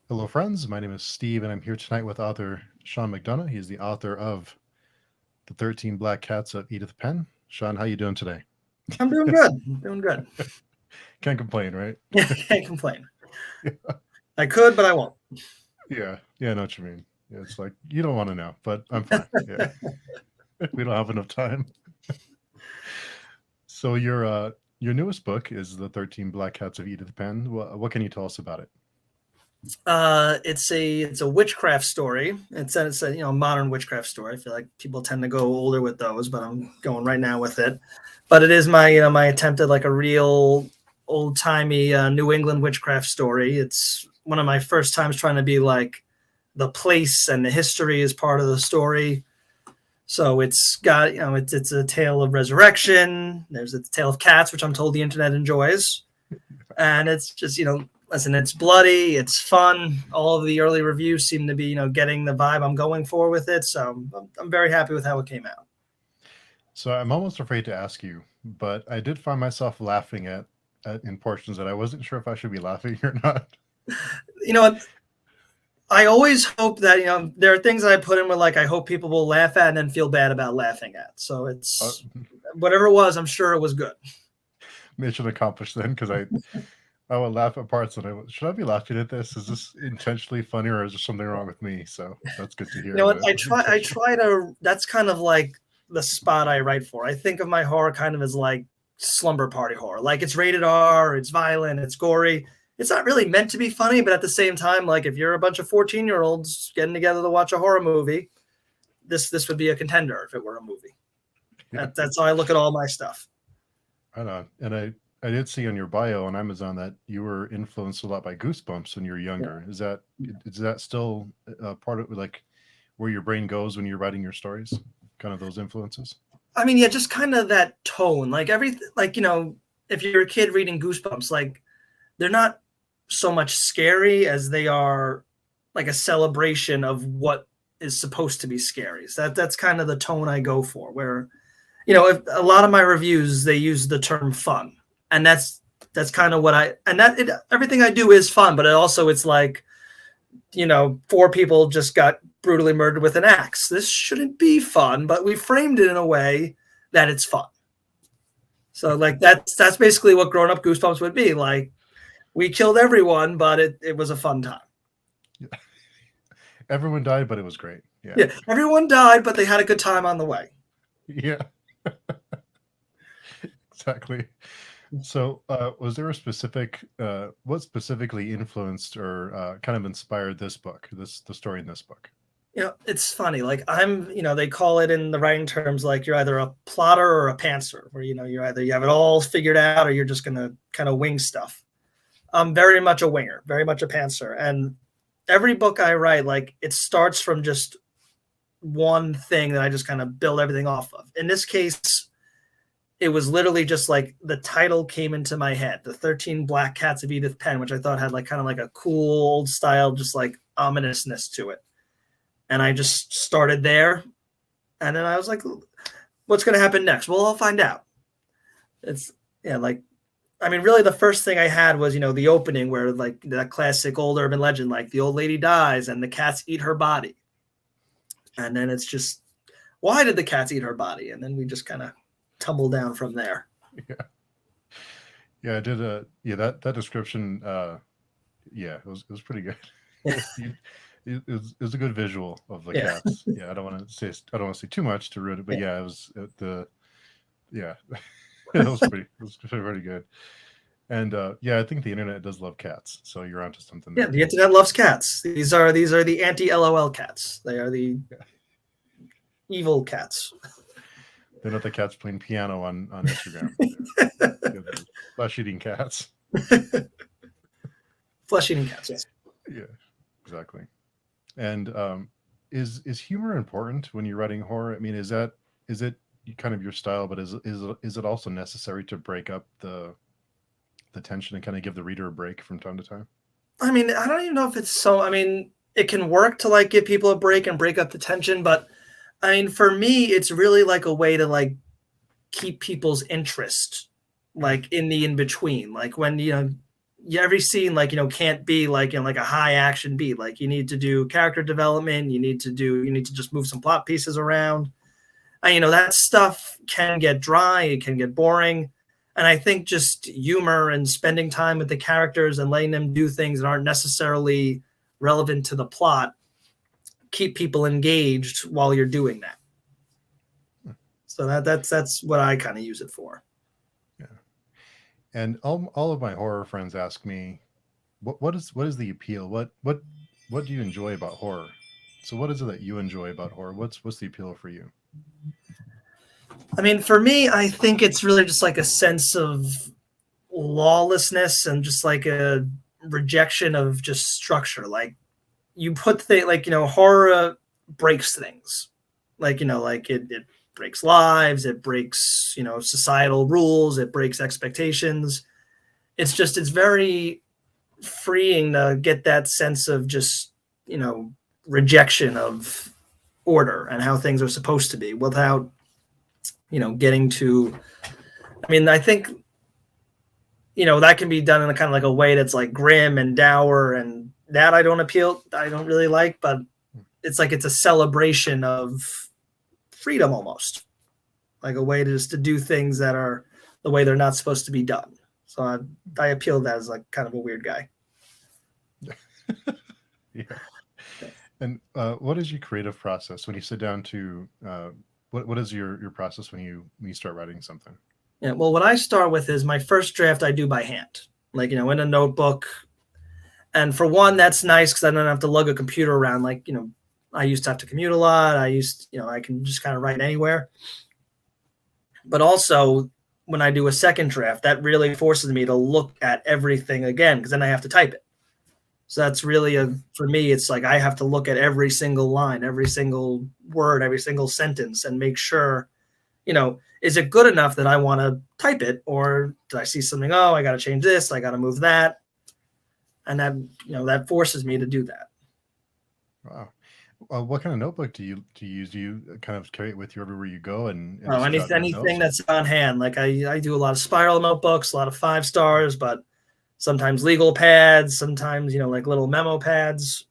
Hello, friends. My name is Steve, and I'm here tonight with author Sean McDonough. He's the author of The 13 Black Cats of Edith Penn. Sean, how you doing today? I'm doing good. I'm doing good. Can't complain, right? Yeah, can't complain. I could, but I won't. Yeah, I know what you mean. Yeah, it's like you don't want to know, but I'm fine. Yeah, we don't have enough time. So your newest book is The 13 Black Cats of Edith Penn. What can you tell us about it? It's a witchcraft story. It's a modern witchcraft story. I feel like people tend to go older with those, but I'm going right now with it. But it is my attempt at like a real old timey New England witchcraft story. It's one of my first times trying to be like the place and the history is part of the story. So it's got it's a tale of resurrection. There's a tale of cats, which I'm told the internet enjoys, and it's just listen, it's bloody, it's fun. All of the early reviews seem to be getting the vibe I'm going for with it. So I'm very happy with how it came out. So I'm almost afraid to ask you, but I did find myself laughing at in portions that I wasn't sure if I should be laughing or not. You know what? I always hope that there are things that I put in where like I hope people will laugh at and then feel bad about laughing at. So Uh, it's whatever it was, I'm sure it was good. Mission accomplished then, because I would laugh at parts and should I be laughing at this? Is this intentionally funny or is there something wrong with me? So that's good to You hear know what? that. I try to. That's kind of like the spot I write for. I think of my horror kind of as like slumber party horror. Like it's rated R, it's violent, it's gory. It's not really meant to be funny, but at the same time, like if you're a bunch of 14-year-olds getting together to watch a horror movie, this would be a contender if it were a movie. Yeah, That's how I look at all my stuff. I know. And I did see on your bio on Amazon that you were influenced a lot by Goosebumps when you were Yeah. younger. Is that still part of like where your brain goes when you're writing your stories? Kind of those influences? I mean, yeah, just kind of that tone. Like everything, like if you're a kid reading Goosebumps, like they're not so much scary as they are like a celebration of what is supposed to be scary. So that's kind of the tone I go for. Where if a lot of my reviews they use the term fun, and that's kind of what everything I do is fun, but it's like four people just got brutally murdered with an axe. This shouldn't be fun, but we framed it in a way that it's fun. So like that's basically what grown up Goosebumps would be like. We killed everyone, but it was a fun time. Yeah. Everyone died, but it was great. Yeah. Yeah, everyone died, but they had a good time on the way. Yeah. Exactly. So, was there a specific, what specifically influenced or kind of inspired this book, the story in this book? It's funny. Like they call it in the writing terms like you're either a plotter or a pantser, where you're either you have it all figured out or you're just gonna kind of wing stuff. I'm very much a winger, very much a pantser, and every book I write, like it starts from just one thing that I just kind of build everything off of. In this case, it was literally just like the title came into my head, The 13 Black Cats of Edith Penn, which I thought had like kind of like a cool old style, just like ominousness to it. And I just started there. And then I was like, what's going to happen next? Well, I'll find out. It's, yeah, like, I mean, really the first thing I had was, the opening where like that classic old urban legend, like the old lady dies and the cats eat her body. And then it's just, why did the cats eat her body? And then we just kind of tumble down from there. Yeah. Yeah, I did that description, yeah, it was pretty good. It was a good visual of the Yeah. cats. Yeah, I don't want to say too much to ruin it, but yeah, it was yeah, it was pretty good. And yeah, I think the internet does love cats, so you're onto something Yeah, there. the internet loves cats. These are the anti-LOL cats. They are the evil cats. They're not the cats playing piano on Instagram. Flesh-eating cats. Flesh-eating cats, yes. Yeah, exactly. And is humor important when you're writing horror? I mean, is it kind of your style, but is it also necessary to break up the tension and kind of give the reader a break from time to time? I mean, I don't even know if it's so. I mean, it can work to like give people a break and break up the tension, but I mean, for me, it's really like a way to like keep people's interest like in the in between. Like when every scene, like, can't be like, like a high action beat. Like, you need to do character development. You need to just move some plot pieces around. And, that stuff can get dry. It can get boring. And I think just humor and spending time with the characters and letting them do things that aren't necessarily relevant to the plot keep people engaged while you're doing that. So that's what I kind of use it for. Yeah. And all of my horror friends ask me, what is the appeal? What do you enjoy about horror? So what is it that you enjoy about horror? What's the appeal for you? I mean, for me, I think it's really just like a sense of lawlessness and just like a rejection of just structure. Like, you put horror breaks things. Like, like it breaks lives, it breaks, societal rules, it breaks expectations. It's very freeing to get that sense of just, rejection of order and how things are supposed to be without, getting to, I mean, I think, that can be done in a kind of like a way that's like grim and dour, and that I don't really like, but it's like, it's a celebration of freedom almost, like a way to do things that are the way they're not supposed to be done. So I appeal to that as like kind of a weird guy. Yeah. And what is your creative process when you sit down to what is your process when you start writing something? Yeah, well, what I start with is my first draft I do by hand, like, in a notebook. And for one, that's nice because I don't have to lug a computer around. Like, I used to have to commute a lot. I can just kind of write anywhere. But also, when I do a second draft, that really forces me to look at everything again, because then I have to type it. So that's really for me, it's like I have to look at every single line, every single word, every single sentence, and make sure, is it good enough that I want to type it, or did I see something? Oh, I got to change this. I got to move that. And that, that forces me to do that. Wow. What kind of notebook do you use? Do you kind of carry it with you everywhere you go? And Anything that's on hand. Like I do a lot of spiral notebooks, a lot of 5 stars, but sometimes legal pads, sometimes, like little memo pads,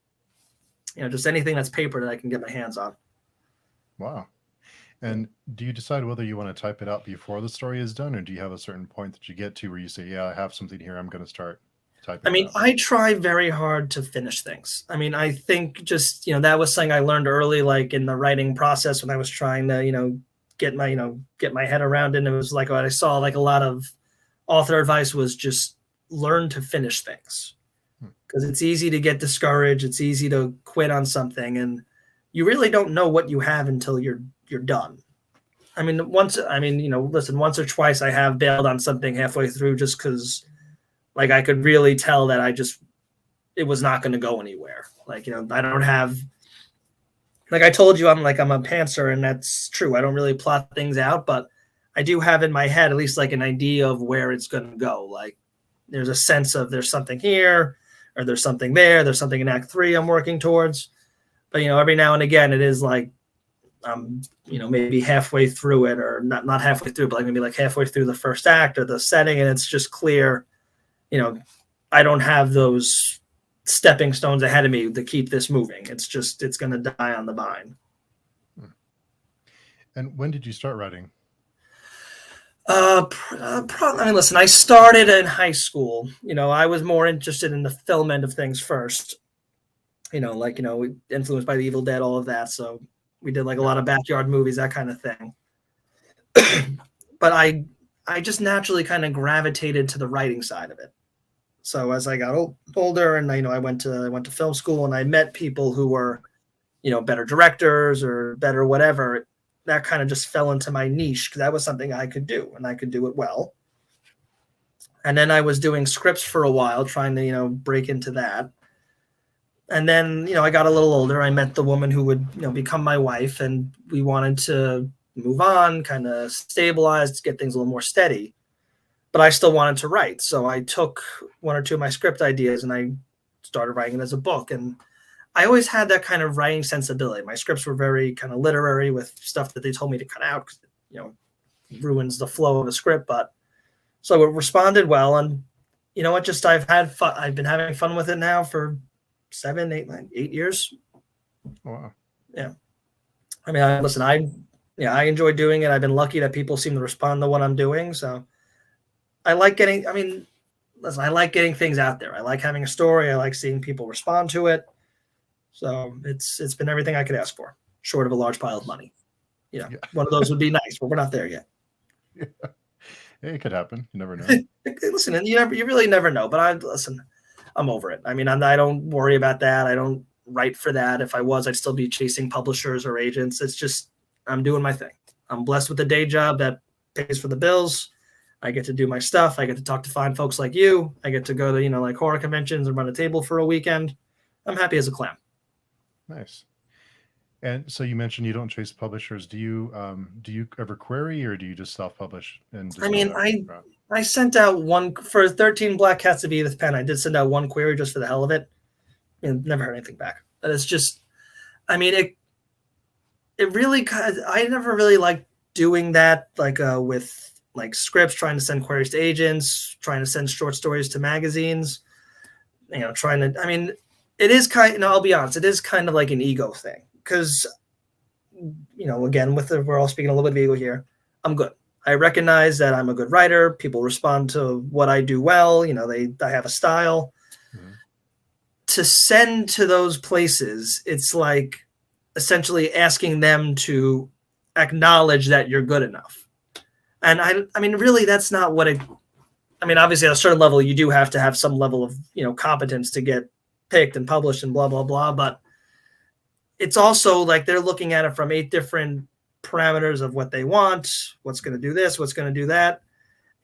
just anything that's paper that I can get my hands on. Wow. And do you decide whether you want to type it out before the story is done, or do you have a certain point that you get to where you say, yeah, I have something here, I'm going to start typing it out? I try very hard to finish things. I think just, that was something I learned early, like in the writing process when I was trying to, get my head around it. And it was like what I saw, like a lot of author advice was just learn to finish things, because it's easy to get discouraged. It's easy to quit on something, and you really don't know what you have until you're done. Once or twice I have bailed on something halfway through just because, like, I could really tell that it was not going to go anywhere. Like, I don't have, like I told you, I'm a pantser, and that's true. I don't really plot things out, but I do have in my head at least like an idea of where it's going to go. Like, there's a sense of there's something here, or there's something there. There's something in Act 3 I'm working towards. But, every now and again, it is like, maybe halfway through it, or not halfway through, but like maybe like halfway through the first act or the setting, and it's just clear, I don't have those stepping stones ahead of me to keep this moving. It's going to die on the vine. And when did you start writing? Listen, I started in high school. I was more interested in the film end of things first. Influenced by The Evil Dead, all of that. So we did like a lot of backyard movies, that kind of thing. But I just naturally kind of gravitated to the writing side of it. So as I got older, and I went to film school, and I met people who were, better directors or better whatever, that kind of just fell into my niche, because that was something I could do, and I could do it well. And then I was doing scripts for a while, trying to, break into that. And then, I got a little older. I met the woman who would, become my wife, and we wanted to move on, kind of stabilize, get things a little more steady. But I still wanted to write. So I took 1 or 2 of my script ideas and I started writing it as a book. And I always had that kind of writing sensibility. My scripts were very kind of literary, with stuff that they told me to cut out because, it ruins the flow of a script. But so it responded well. And, you know what? Just I've had fun. I've been having fun with it now for 7, 8, 9, 8 years. Oh, wow. Yeah. I mean, listen, I enjoy doing it. I've been lucky that people seem to respond to what I'm doing. So I like getting. I mean, listen, I like getting things out there. I like having a story. I like seeing people respond to it. So it's been everything I could ask for, short of a large pile of money. Yeah, one of those would be nice, but we're not there yet. Yeah. It could happen. You never know. Listen, and you really never know. But I'm over it. I mean, I don't worry about that. I don't write for that. If I was, I'd still be chasing publishers or agents. It's just I'm doing my thing. I'm blessed with a day job that pays for the bills. I get to do my stuff. I get to talk to fine folks like you. I get to go to like horror conventions and run a table for a weekend. I'm happy as a clam. Nice. And so you mentioned you don't chase publishers. Do you ever query, or do you just self-publish? And just I mean, I sent out one for 13 Black Cats of Edith Penn. I did send out one query just for the hell of it, and never heard anything back. But it's just, I mean, it really, I never really liked doing that, like with like scripts, trying to send queries to agents, trying to send short stories to magazines, trying to, I mean, it is I'll be honest, it is kind of like an ego thing. Because, again, we're all speaking a little bit of ego here. I'm good. I recognize that I'm a good writer. People respond to what I do well. I have a style. Mm-hmm. To send to those places, it's like essentially asking them to acknowledge that you're good enough. And I mean, really, that's not what it. I mean, obviously, at a certain level, you do have to have some level of competence to get picked and published and blah blah blah. But it's also like they're looking at it from 8 different parameters of what they want, what's going to do this, what's going to do that.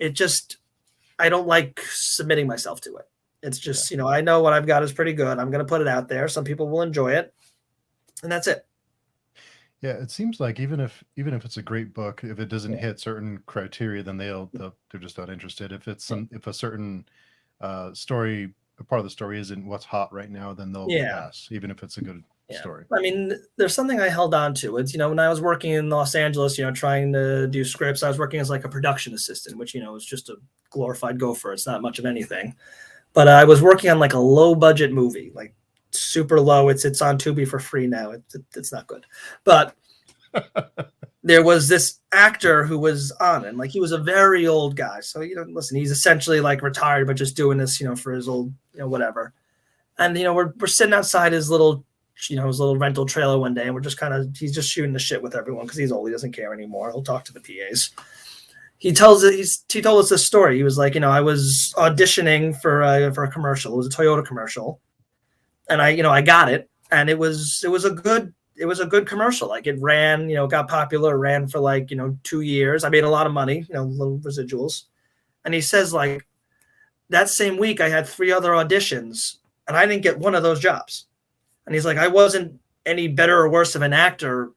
I don't like submitting myself to it. It's just, I know what I've got is pretty good. I'm going to put it out there. Some people will enjoy it, and that's it. Yeah, it seems like even if it's a great book, if it doesn't hit certain criteria, then they're just not interested. If if a certain story, a part of the story isn't what's hot right now, then they'll pass, even if it's a good story. I mean, there's something I held on to. It's, when I was working in Los Angeles, trying to do scripts, I was working as like a production assistant, which, is just a glorified gopher. It's not much of anything. But I was working on like a low budget movie, like super low. It's on Tubi for free now. It's not good. But there was this actor who was on it, and like he was a very old guy. So, listen, he's essentially like retired, but just doing this, for his old, whatever. And, we're sitting outside his little rental trailer one day, and we're just he's just shooting the shit with everyone because he's old. He doesn't care anymore. He'll talk to the PAs. He told us this story. He was like, I was auditioning for a commercial. It was a Toyota commercial, and I got it, and it was a good commercial. Like it ran, got popular, ran for like 2 years. I made a lot of money, little residuals. And he says like that same week I had 3 other auditions, and I didn't get one of those jobs. And he's like, I wasn't any better or worse of an actor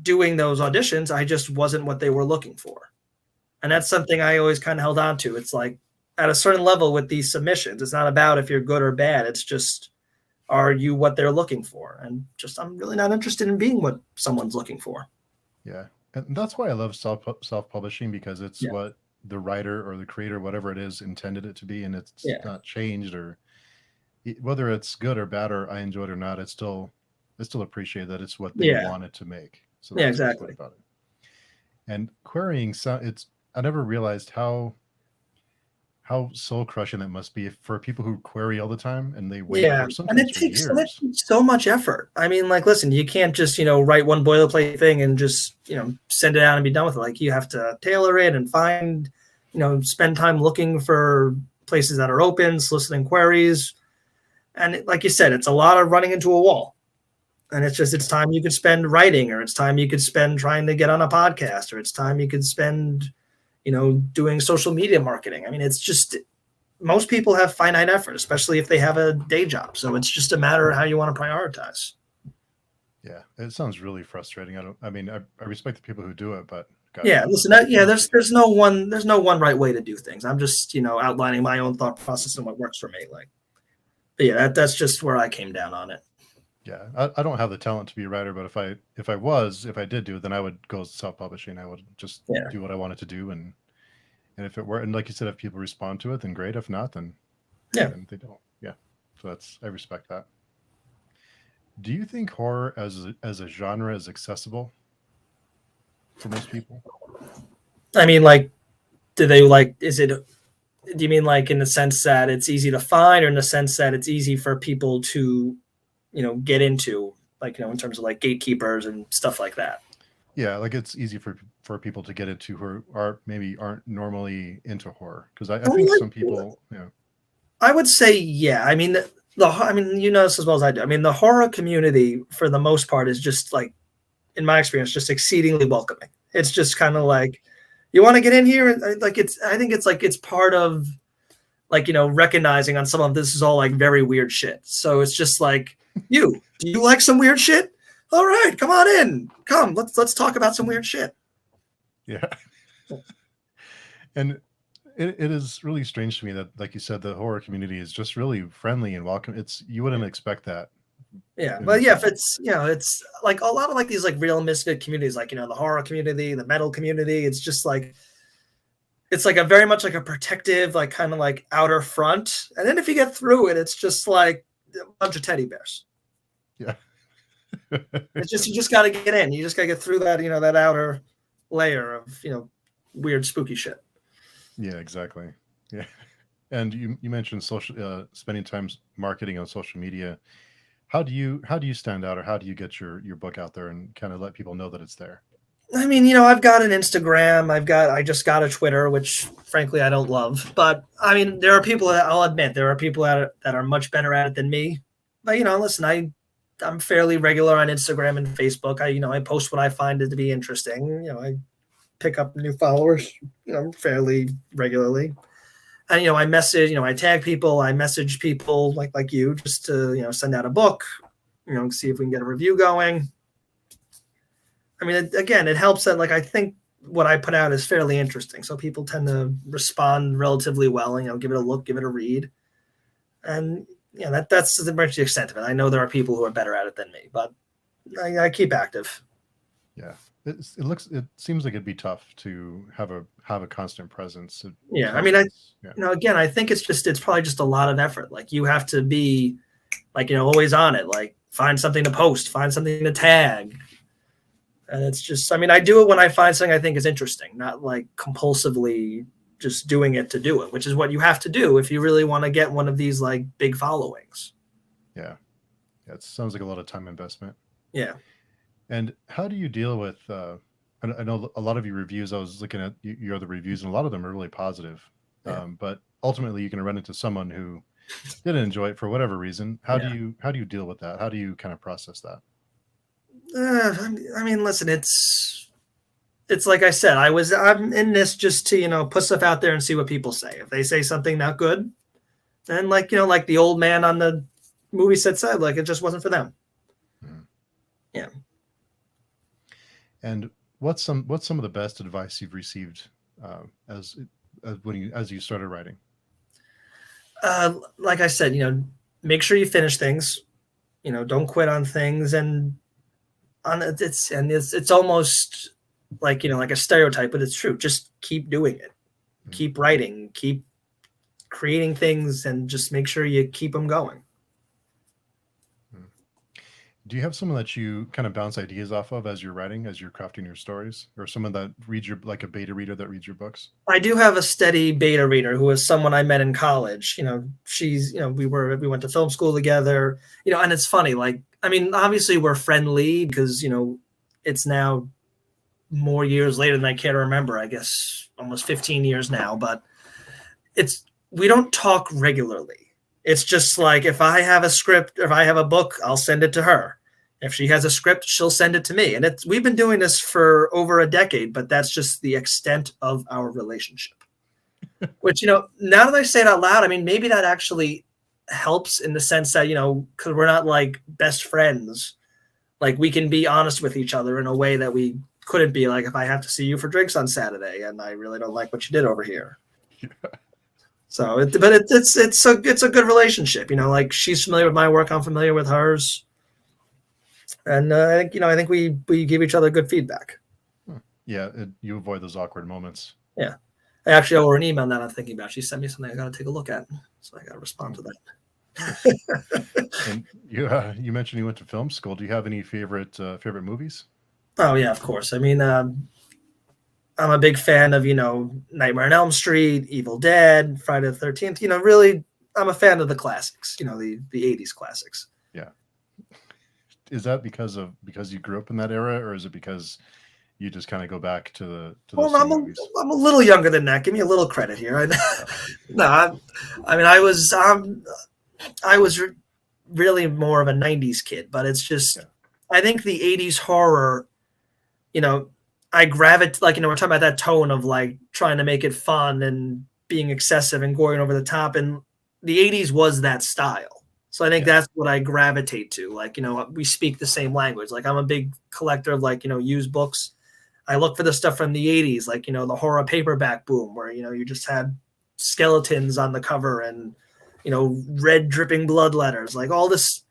doing those auditions. I just wasn't what they were looking for. And that's something I always kind of held on to. It's like at a certain level with these submissions, it's not about if you're good or bad. It's just, are you what they're looking for? And just, I'm really not interested in being what someone's looking for. Yeah. And that's why I love self-publishing, because it's what the writer or the creator, whatever it is, intended it to be. And it's not changed, or whether it's good or bad, or I enjoy it or not, I still appreciate that it's what they wanted to make. So that's exactly about it. And querying, I never realized how soul crushing it must be for people who query all the time and they wait for sometimes and it takes so much effort. I mean, like, listen, you can't just write one boilerplate thing and just send it out and be done with it. Like, you have to tailor it and find spend time looking for places that are open, soliciting queries. And like you said, it's a lot of running into a wall. And it's time you could spend writing, or it's time you could spend trying to get on a podcast, or it's time you could spend, doing social media marketing. I mean, it's just, most people have finite effort, especially if they have a day job. So it's just a matter of how you want to prioritize. Yeah, it sounds really frustrating. I respect the people who do it, but listen, there's no one right way to do things. I'm just, outlining my own thought process and what works for me. Like, but yeah, that's just where I came down on it. Yeah, I don't have the talent to be a writer, but if I did do it, then I would go self-publishing. I would just do what I wanted to do, and if it were, and like you said, if people respond to it, then great. If not, then Yeah. and they don't. Yeah, so I respect that. Do you think horror as a genre is accessible for most people? I mean, like, do they like? Is it? Do you mean like in the sense that it's easy to find, or in the sense that it's easy for people to, get into, like, in terms of like gatekeepers and stuff like that? Yeah, like it's easy for people to get into who aren't normally into horror, because I I mean, think some people, I would say, yeah. I mean, I mean, you know this as well as I do. I mean, the horror community, for the most part, is just like, in my experience, just exceedingly welcoming. It's just kind of like, you want to get in here, and like, I think it's like it's part of, like, recognizing on some of this is all like very weird shit. So it's just like, do you like some weird shit? All right, come on in. Come, let's talk about some weird shit. yeah. And it is really strange to me that, like you said, the horror community is just really friendly and welcome. You wouldn't expect that. Yeah, but yeah, if it's it's like a lot of like these like real misfit communities, like the horror community, the metal community. It's just like it's like a very much like a protective, like kind of like outer front, and then if you get through it, it's just like a bunch of teddy bears. Yeah. It's just you just got to get in. You just got to get through that that outer layer of weird spooky shit. Yeah, exactly. Yeah. And you mentioned spending time marketing on social media. How do you stand out, or how do you get your book out there and kind of let people know that it's there? I mean, I've got an Instagram. I just got a Twitter, which frankly I don't love. But I mean, there are people that I'll admit there are people that are much better at it than me. But listen, I'm fairly regular on Instagram and Facebook. I post what I find it to be interesting. I pick up new followers, fairly regularly. And I message, I tag people, I message people like you, just to send out a book, see if we can get a review going. I mean, again, it helps that, like, I think what I put out is fairly interesting, so people tend to respond relatively well. Give it a look, give it a read, and that's the much the extent of it. I know there are people who are better at it than me, but I keep active. Yeah, it seems like it'd be tough to have a constant presence. Yeah, I mean, again, I think it's probably just a lot of effort. Like, you have to be, like, always on it. Like, find something to post, find something to tag. And it's just, I mean, I do it when I find something I think is interesting, not like compulsively just doing it to do it, which is what you have to do if you really want to get one of these like big followings. Yeah. It sounds like a lot of time investment. Yeah. And how do you deal with, I know a lot of your reviews, I was looking at your other reviews, and a lot of them are really positive. Yeah. But ultimately you're going to run into someone who didn't enjoy it for whatever reason. How do you deal with that? How do you kind of process that? I mean, listen, it's like I said, I'm in this just to, put stuff out there and see what people say. If they say something not good, then like the old man on the movie set said, like, it just wasn't for them. Yeah. And what's some of the best advice you've received as you started writing? Like I said, make sure you finish things. Don't quit on things, and it's almost like like a stereotype, but it's true. Just keep doing it. Keep writing. Keep creating things, and just make sure you keep them going. Do you have someone that you kind of bounce ideas off of as you're writing, as you're crafting your stories, or someone that reads like a beta reader that reads your books? I do have a steady beta reader who is someone I met in college. She's, we went to film school together, and it's funny. Like, I mean, obviously we're friendly because, it's now more years later than I care to remember, I guess almost 15 years now, but we don't talk regularly. It's just like, if I have a script, if I have a book, I'll send it to her. If she has a script, she'll send it to me. And we've been doing this for over a decade, but that's just the extent of our relationship. Which, now that I say it out loud, I mean, maybe that actually helps in the sense that, because we're not like best friends. Like, we can be honest with each other in a way that we couldn't be, like, if I have to see you for drinks on Saturday and I really don't like what you did over here. Yeah. So, it's a good relationship, like, she's familiar with my work, I'm familiar with hers, and I think we give each other good feedback. Yeah, you avoid those awkward moments. Yeah, I actually owe her an email now that I'm thinking about it. She sent me something I got to take a look at, so I got to respond to that. And you mentioned you went to film school. Do you have any favorite movies? Oh yeah, of course. I mean, I'm a big fan of Nightmare on Elm Street, Evil Dead, Friday the 13th. Really, I'm a fan of the classics. The 80s classics. Yeah. Is that because you grew up in that era, or is it because you just kind of go back to those movies? I'm a little younger than that. Give me a little credit here. No, I mean, I was really more of a 90s kid, but it's just, I think the 80s horror, I gravitate, we're talking about that tone of like trying to make it fun and being excessive and going over the top. And the 80s was that style. So I think that's what I gravitate to. Like, we speak the same language. Like, I'm a big collector of used books. I look for the stuff from the 80s, like, the horror paperback boom where, you just had skeletons on the cover and, red dripping blood letters, like all this.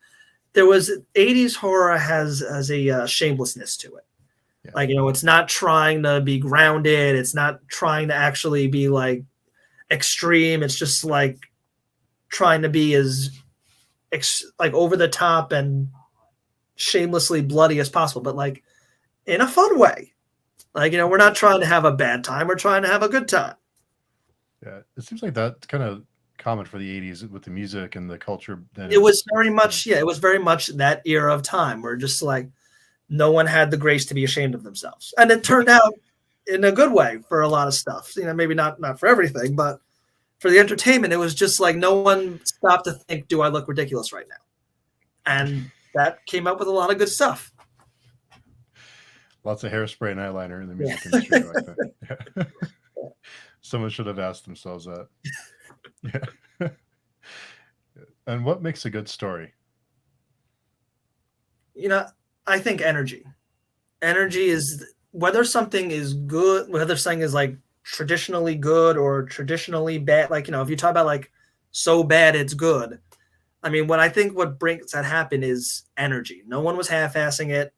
There was 80s horror has a shamelessness to it. Yeah. Like, it's not trying to be grounded. It's not trying to actually be like extreme. It's just like trying to be as like over the top and shamelessly bloody as possible, but like in a fun way. Like, we're not trying to have a bad time. We're trying to have a good time. Yeah. It seems like that's kind of common for the 80s with the music and the culture. It was very much, it was very much that era of time where just like no one had the grace to be ashamed of themselves. And it turned out in a good way for a lot of stuff, maybe not for everything, but for the entertainment, it was just like no one stopped to think, do I look ridiculous right now? And that came up with a lot of good stuff. Lots of hairspray and eyeliner in the music industry back then. Yeah. Someone should have asked themselves that. Yeah. And what makes a good story? I think energy. Energy is whether something is good, whether something is like traditionally good or traditionally bad. Like, if you talk about like so bad it's good. I mean, what brings that happen is energy. No one was half-assing it.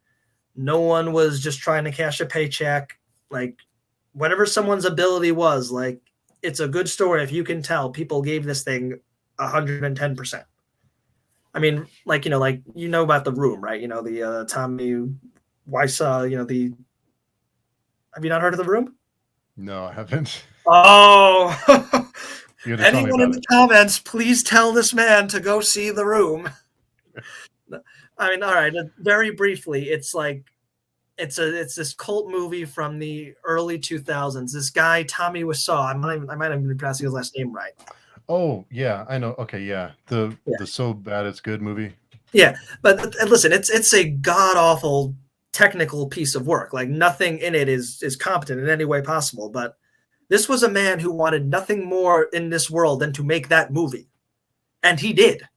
No one was just trying to cash a paycheck. Like, whatever someone's ability was, like, it's a good story if you can tell people gave this thing 110%. I mean, like, about The Room, right? The Tommy Wiseau, have you not heard of The Room? No, I haven't. Oh, anyone in the it. comments, please tell this man to go see The Room. I mean, all right. Very briefly, it's this cult movie from the early 2000s. This guy Tommy Wiseau, I might not even be pronouncing his last name right. Oh yeah, I know. Okay, yeah, the So Bad It's Good movie. Yeah, but listen, it's a god awful technical piece of work. Like, nothing in it is competent in any way possible. But this was a man who wanted nothing more in this world than to make that movie, and he did.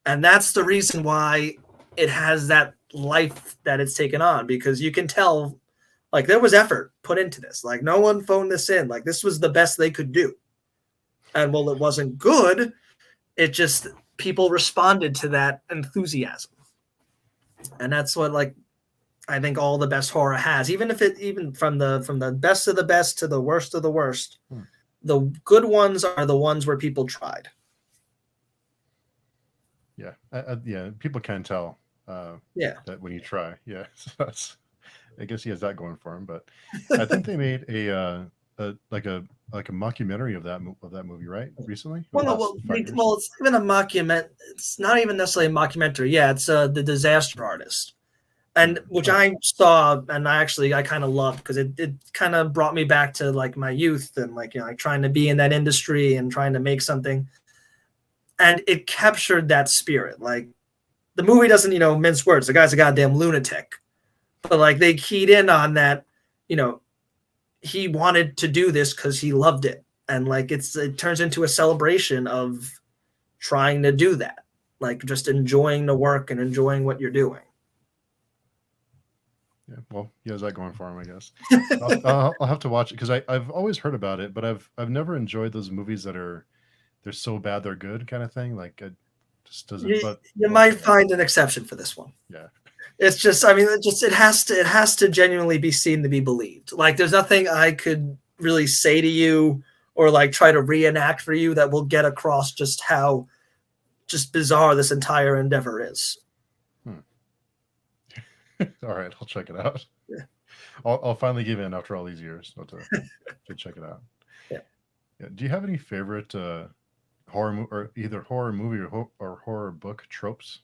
And that's the reason why it has that life that it's taken on, because you can tell, like, there was effort put into this. Like, no one phoned this in. Like, this was the best they could do. And while it wasn't good, it just, people responded to that enthusiasm. And that's what, like, I think all the best horror has, even from the best of the best to the worst of the worst, the good ones are the ones where people tried. Yeah. Yeah. People can tell that when you try. Yeah. So I guess he has that going for him, but I think they made a mockumentary of that movie, right? Recently. Well, it's even a mockumentary. It's not even necessarily a mockumentary. Yeah, it's The Disaster Artist, and which I saw, and I kind of loved, because it kind of brought me back to like my youth and like trying to be in that industry and trying to make something, and it captured that spirit. Like, the movie doesn't mince words. The guy's a goddamn lunatic, but like they keyed in on that. He wanted to do this because he loved it. And like it turns into a celebration of trying to do that. Like, just enjoying the work and enjoying what you're doing. Yeah, well, he has that going for him, I guess. I'll have to watch it, because I've always heard about it, but I've never enjoyed those movies that they're so bad they're good kind of thing. Like, it just doesn't. You might find an exception for this one. Yeah. It's just, I mean, it has to genuinely be seen to be believed. Like, there's nothing I could really say to you or like try to reenact for you that will get across just how just bizarre this entire endeavor is. All right, I'll check it out. Yeah. I'll finally give in after all these years. To check it out. Yeah. Yeah. Do you have any favorite horror or either horror movie or horror book tropes?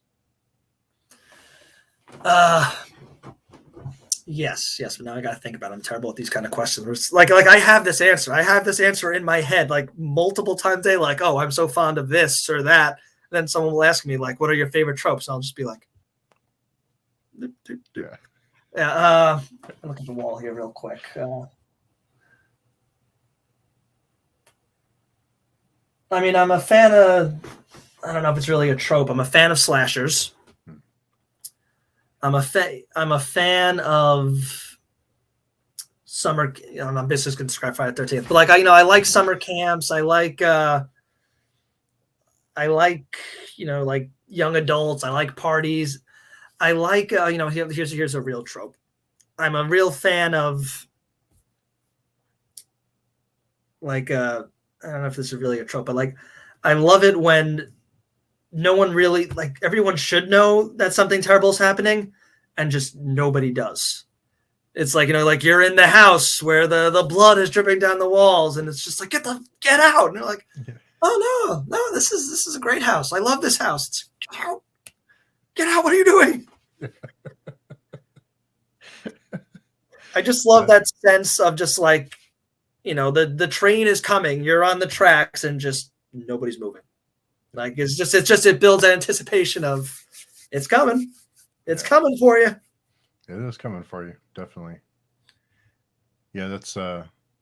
Yes, but now I gotta think about it. I'm terrible at these kind of questions. Like I have this answer. I have this answer in my head like multiple times a day, like, oh, I'm so fond of this or that. And then someone will ask me, like, what are your favorite tropes? And I'll just be like, Yeah. yeah. Look at the wall here real quick. I mean, I'm a fan of, I don't know if it's really a trope. I'm a fan of slashers. I'm a fan of summer. I'm basically going to describe Friday the 13th, but like I like summer camps. I like like young adults. I like parties. I like here's a real trope. I'm a real fan of like I don't know if this is really a trope, but like I love it when no one really, like, everyone should know that something terrible is happening and just nobody does. It's like, like you're in the house where the blood is dripping down the walls and it's just like, get out. And they're like, oh no, this is a great house. I love this house. It's, get out. What are you doing? I just love that sense of just like, the train is coming. You're on the tracks and just nobody's moving. Like it builds anticipation of it's coming. It's coming for you. It is coming for you, definitely. Yeah, that's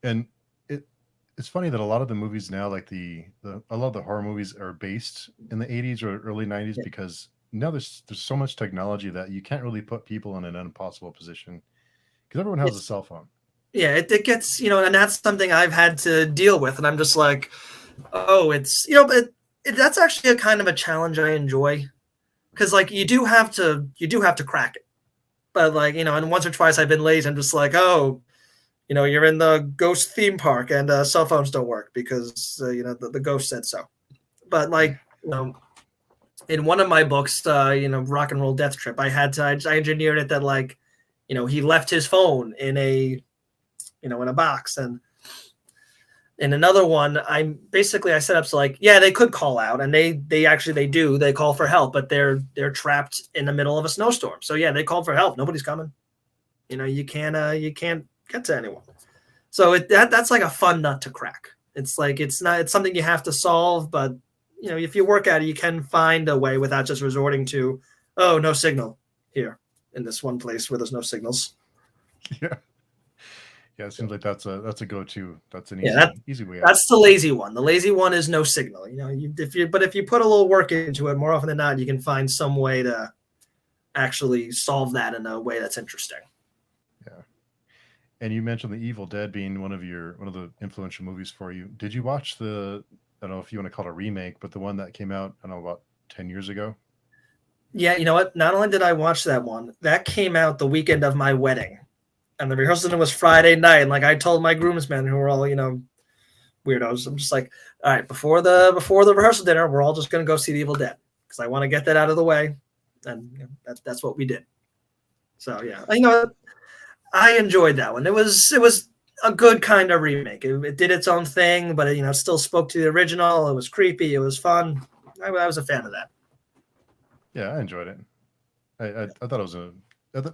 and it's funny that a lot of the movies now, like a lot of the horror movies are based in the 80s or early 90s because now there's so much technology that you can't really put people in an impossible position because everyone has a cell phone. Yeah, it gets, and that's something I've had to deal with, and I'm just like, oh, it's, but that's actually a kind of a challenge I enjoy, because like you do have to crack it, but like and once or twice I've been lazy. I'm just like, oh, you're in the ghost theme park and cell phones don't work because the ghost said so. But like in one of my books, Rock and Roll Death Trip, I engineered it that like he left his phone in a in a box, and in another one, I set up so like, yeah, they could call out, and they call for help, but they're trapped in the middle of a snowstorm. So yeah, they called for help. Nobody's coming. You can't get to anyone. So that's like a fun nut to crack. It's like it's something you have to solve, but if you work at it, you can find a way without just resorting to, oh, no signal here in this one place where there's no signals. Yeah. Yeah, it seems like that's a go-to. That's an easy way out. That's the lazy one. The lazy one is no signal. If you put a little work into it, more often than not, you can find some way to actually solve that in a way that's interesting. Yeah. And you mentioned The Evil Dead being one of the influential movies for you. Did you watch I don't know if you want to call it a remake, but the one that came out, I don't know, about 10 years ago? Yeah, you know what? Not only did I watch that one, that came out the weekend of my wedding. And the rehearsal was Friday night. And like I told my groomsmen, who were all, weirdos, I'm just like, all right, before the rehearsal dinner, we're all just going to go see The Evil Dead because I want to get that out of the way. And that's what we did. So, yeah, I enjoyed that one. It was a good kind of remake. It did its own thing, but it still spoke to the original. It was creepy. It was fun. I was a fan of that. Yeah, I enjoyed it. I thought it was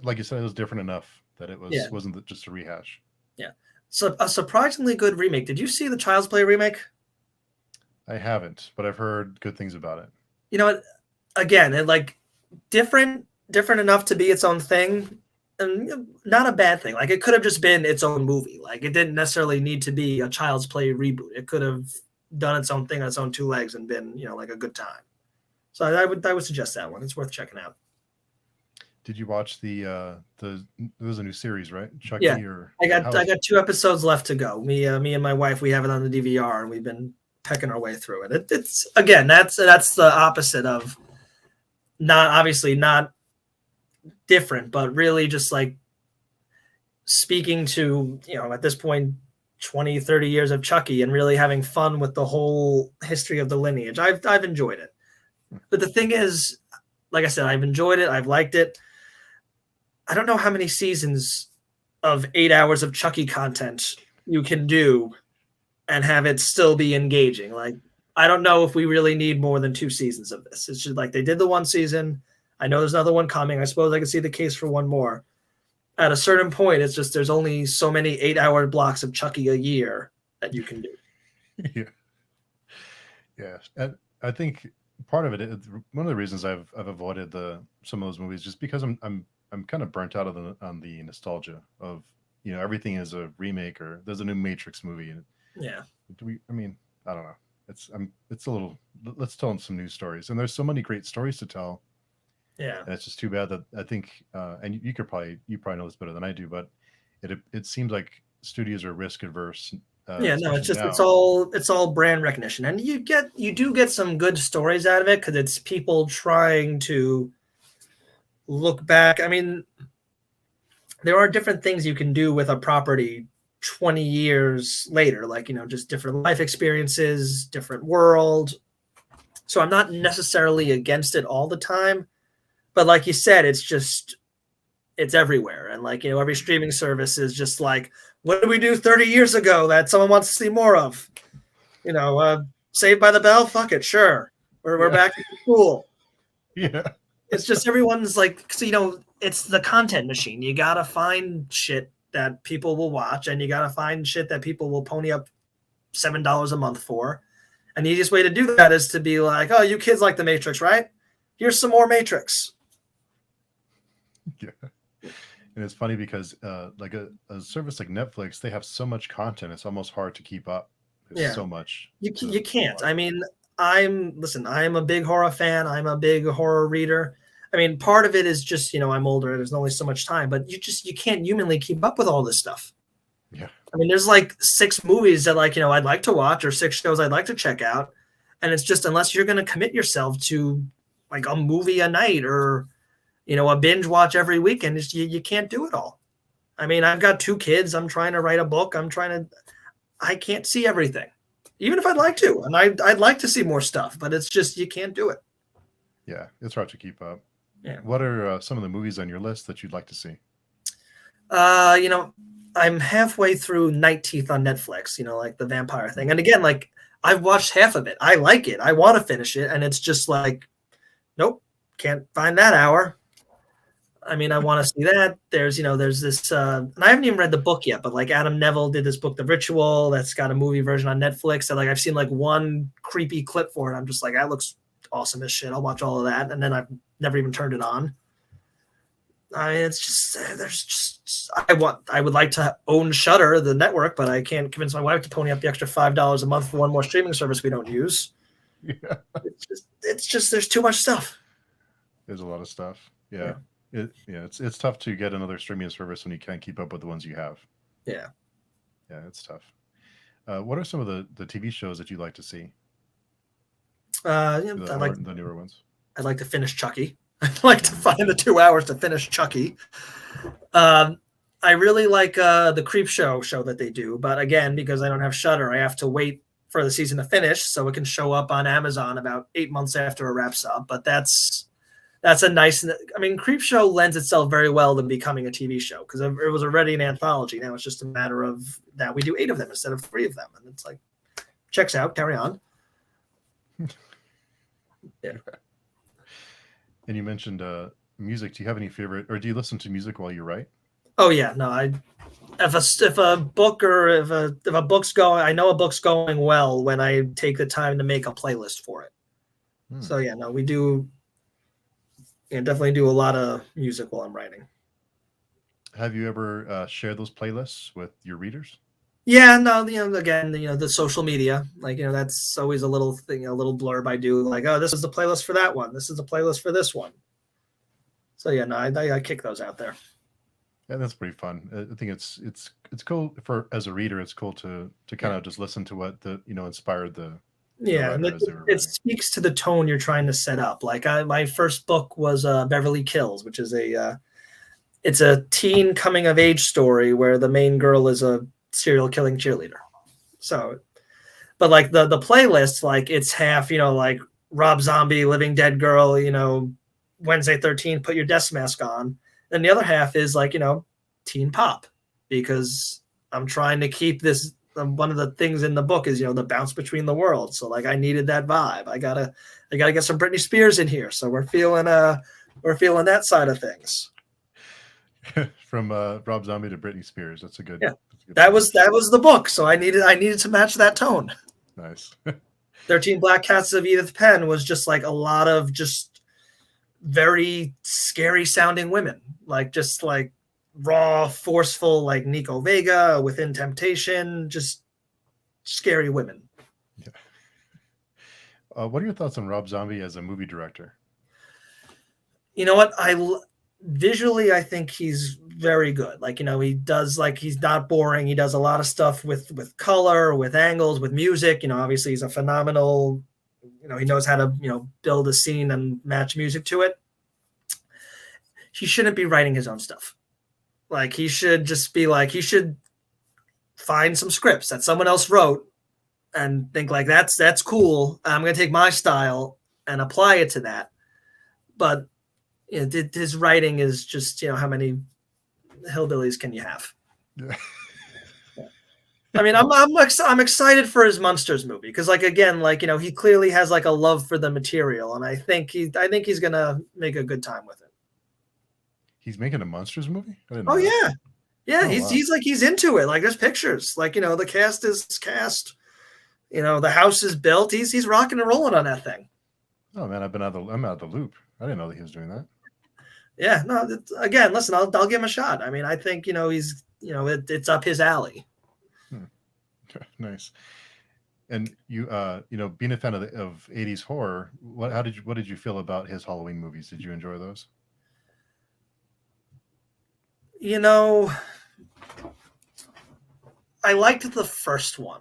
like you said, it was different enough that it wasn't just a rehash. Yeah. So a surprisingly good remake. Did you see the Child's Play remake? I haven't, but I've heard good things about it. Again, it like different enough to be its own thing, and not a bad thing. Like it could have just been its own movie. Like it didn't necessarily need to be a Child's Play reboot. It could have done its own thing on its own two legs and been, like a good time. So I would suggest that one. It's worth checking out. Did you watch there was a new series, right? Chucky? Yeah, I got 2 episodes left to go. Me and my wife, we have it on the DVR, and we've been pecking our way through it. It's again, that's the opposite of not different, but really just like speaking to, at this point, 20, 30 years of Chucky and really having fun with the whole history of the lineage. I've enjoyed it. But the thing is, like I said, I've enjoyed it. I've liked it. I don't know how many seasons of 8 hours of Chucky content you can do and have it still be engaging. Like, I don't know if we really need more than 2 seasons of this. It's just like they did the 1 season. I know there's another one coming. I suppose I can see the case for one more. At a certain point, it's just there's only so many 8-hour blocks of Chucky a year that you can do. Yeah. Yeah. And I think part of it, one of the reasons I've avoided some of those movies, just because I'm kind of burnt out on the nostalgia of, everything is a remake, or there's a new Matrix movie. And Yeah. I don't know. It's a little, let's tell some new stories. And there's so many great stories to tell. Yeah. And it's just too bad that I think, and you probably know this better than I do, but it seems like studios are risk adverse. Yeah, no, it's just now. it's all brand recognition, and you do get some good stories out of it because it's people trying to look back. I mean, there are different things you can do with a property 20 years later, like, just different life experiences, different world. So I'm not necessarily against it all the time, but like you said, it's everywhere, and like, every streaming service is just like, what did we do 30 years ago that someone wants to see more of? Saved by the Bell, fuck it, sure, we're back to school. Yeah. It's just everyone's like, so, it's the content machine. You gotta find shit that people will watch, and you gotta find shit that people will pony up $7 a month for. And the easiest way to do that is to be like, oh, you kids like the Matrix, right? Here's some more Matrix. Yeah. And it's funny because like a service like Netflix, they have so much content, it's almost hard to keep up. There's so much. You can't. I mean, I'm a big horror fan. I'm a big horror reader. I mean, part of it is just, I'm older. There's only so much time, but you can't humanly keep up with all this stuff. Yeah. I mean, there's like 6 movies that I'd like to watch, or 6 shows I'd like to check out. And it's just, unless you're going to commit yourself to like a movie a night, or, a binge watch every weekend, you can't do it all. I mean, I've got 2 kids. I'm trying to write a book. I can't see everything, even if I'd like to. And I'd like to see more stuff, but it's just, you can't do it. Yeah. It's hard to keep up. Yeah. What are some of the movies on your list that you'd like to see? I'm halfway through Night Teeth on Netflix, like the vampire thing. And again, like, I've watched half of it. I like it. I want to finish it. And it's just like, nope, can't find that hour. I mean, I want to see that. There's this, and I haven't even read the book yet, but like Adam Neville did this book, The Ritual, that's got a movie version on Netflix. And like, I've seen like one creepy clip for it. I'm just like, that looks awesome as shit. I'll watch all of that. And then I've never even turned it on. I mean, it's just, I would like to own Shudder, the network, but I can't convince my wife to pony up the extra $5 a month for one more streaming service we don't use. Yeah. It's just, there's too much stuff. There's a lot of stuff. Yeah. It's tough to get another streaming service when you can't keep up with the ones you have. Yeah. Yeah, it's tough. What are some of the TV shows that you like to see? The newer ones. I'd like to finish Chucky. I'd like to find the 2 hours to finish Chucky. I really like the Creep Show that they do, but again, because I don't have Shudder, I have to wait for the season to finish so it can show up on Amazon about 8 months after it wraps up. But that's a nice. I mean, Creep Show lends itself very well to becoming a TV show because it was already an anthology. Now it's just a matter of that we do 8 of them instead of 3 of them, and it's like, checks out, carry on. Yeah. And you mentioned music. Do you have any favorite, or do you listen to music while you write? Oh yeah, no. If a book's going, I know a book's going well when I take the time to make a playlist for it. So yeah, no, we do. Yeah, definitely do a lot of music while I'm writing. Have you ever shared those playlists with your readers? Yeah, no, again, the social media, like, that's always a little thing, a little blurb I do, like, oh, this is the playlist for that one. This is the playlist for this one. So yeah, no, I kick those out there. Yeah, that's pretty fun. I think it's cool as a reader. It's cool to kind of just listen to what inspired the. Yeah, and it speaks to the tone you're trying to set up. Like my first book was Beverly Kills, which is it's a teen coming of age story where the main girl is a serial killing cheerleader. So, but like the playlist, like it's half, like Rob Zombie, Living Dead Girl, Wednesday 13th, put your death mask on. And the other half is like, teen pop, because I'm trying to keep this. One of the things in the book is, the bounce between the worlds. So like I needed that vibe. I gotta get some Britney Spears in here. So we're feeling that side of things. From Rob Zombie to Britney Spears. That's a good. Yeah. That's a good that was the book. So I needed to match that tone. Nice. 13 Black Cats of Edith Penn was just like a lot of just very scary sounding women, like just like raw, forceful, like Nico Vega, Within Temptation, just scary women. Yeah. What are your thoughts on Rob Zombie as a movie director? You know what? Visually, I think he's very good. Like, he does, like, he's not boring. He does a lot of stuff with color, with angles, with music. Obviously he's a phenomenal, he knows how to, build a scene and match music to it. He shouldn't be writing his own stuff. Like, he should just be like, he should find some scripts that someone else wrote and think like, that's cool. I'm going to take my style and apply it to that. But his writing is just, how many hillbillies can you have? Yeah. I mean, I'm excited for his Monsters movie because, like, again, like, he clearly has like a love for the material, and I think he's gonna make a good time with it. He's making a Monsters movie? I didn't know that. Yeah. Oh, He's into it. Like, there's pictures. Like, the cast is cast. The house is built. He's rocking and rolling on that thing. Oh man, I'm out of the loop. I didn't know that he was doing that. Yeah, no. Again, listen, I'll give him a shot. I mean, I think he's it's up his alley. Nice. And you being a fan of 80s horror, what did you feel about his Halloween movies? Did you enjoy those? I liked the first one.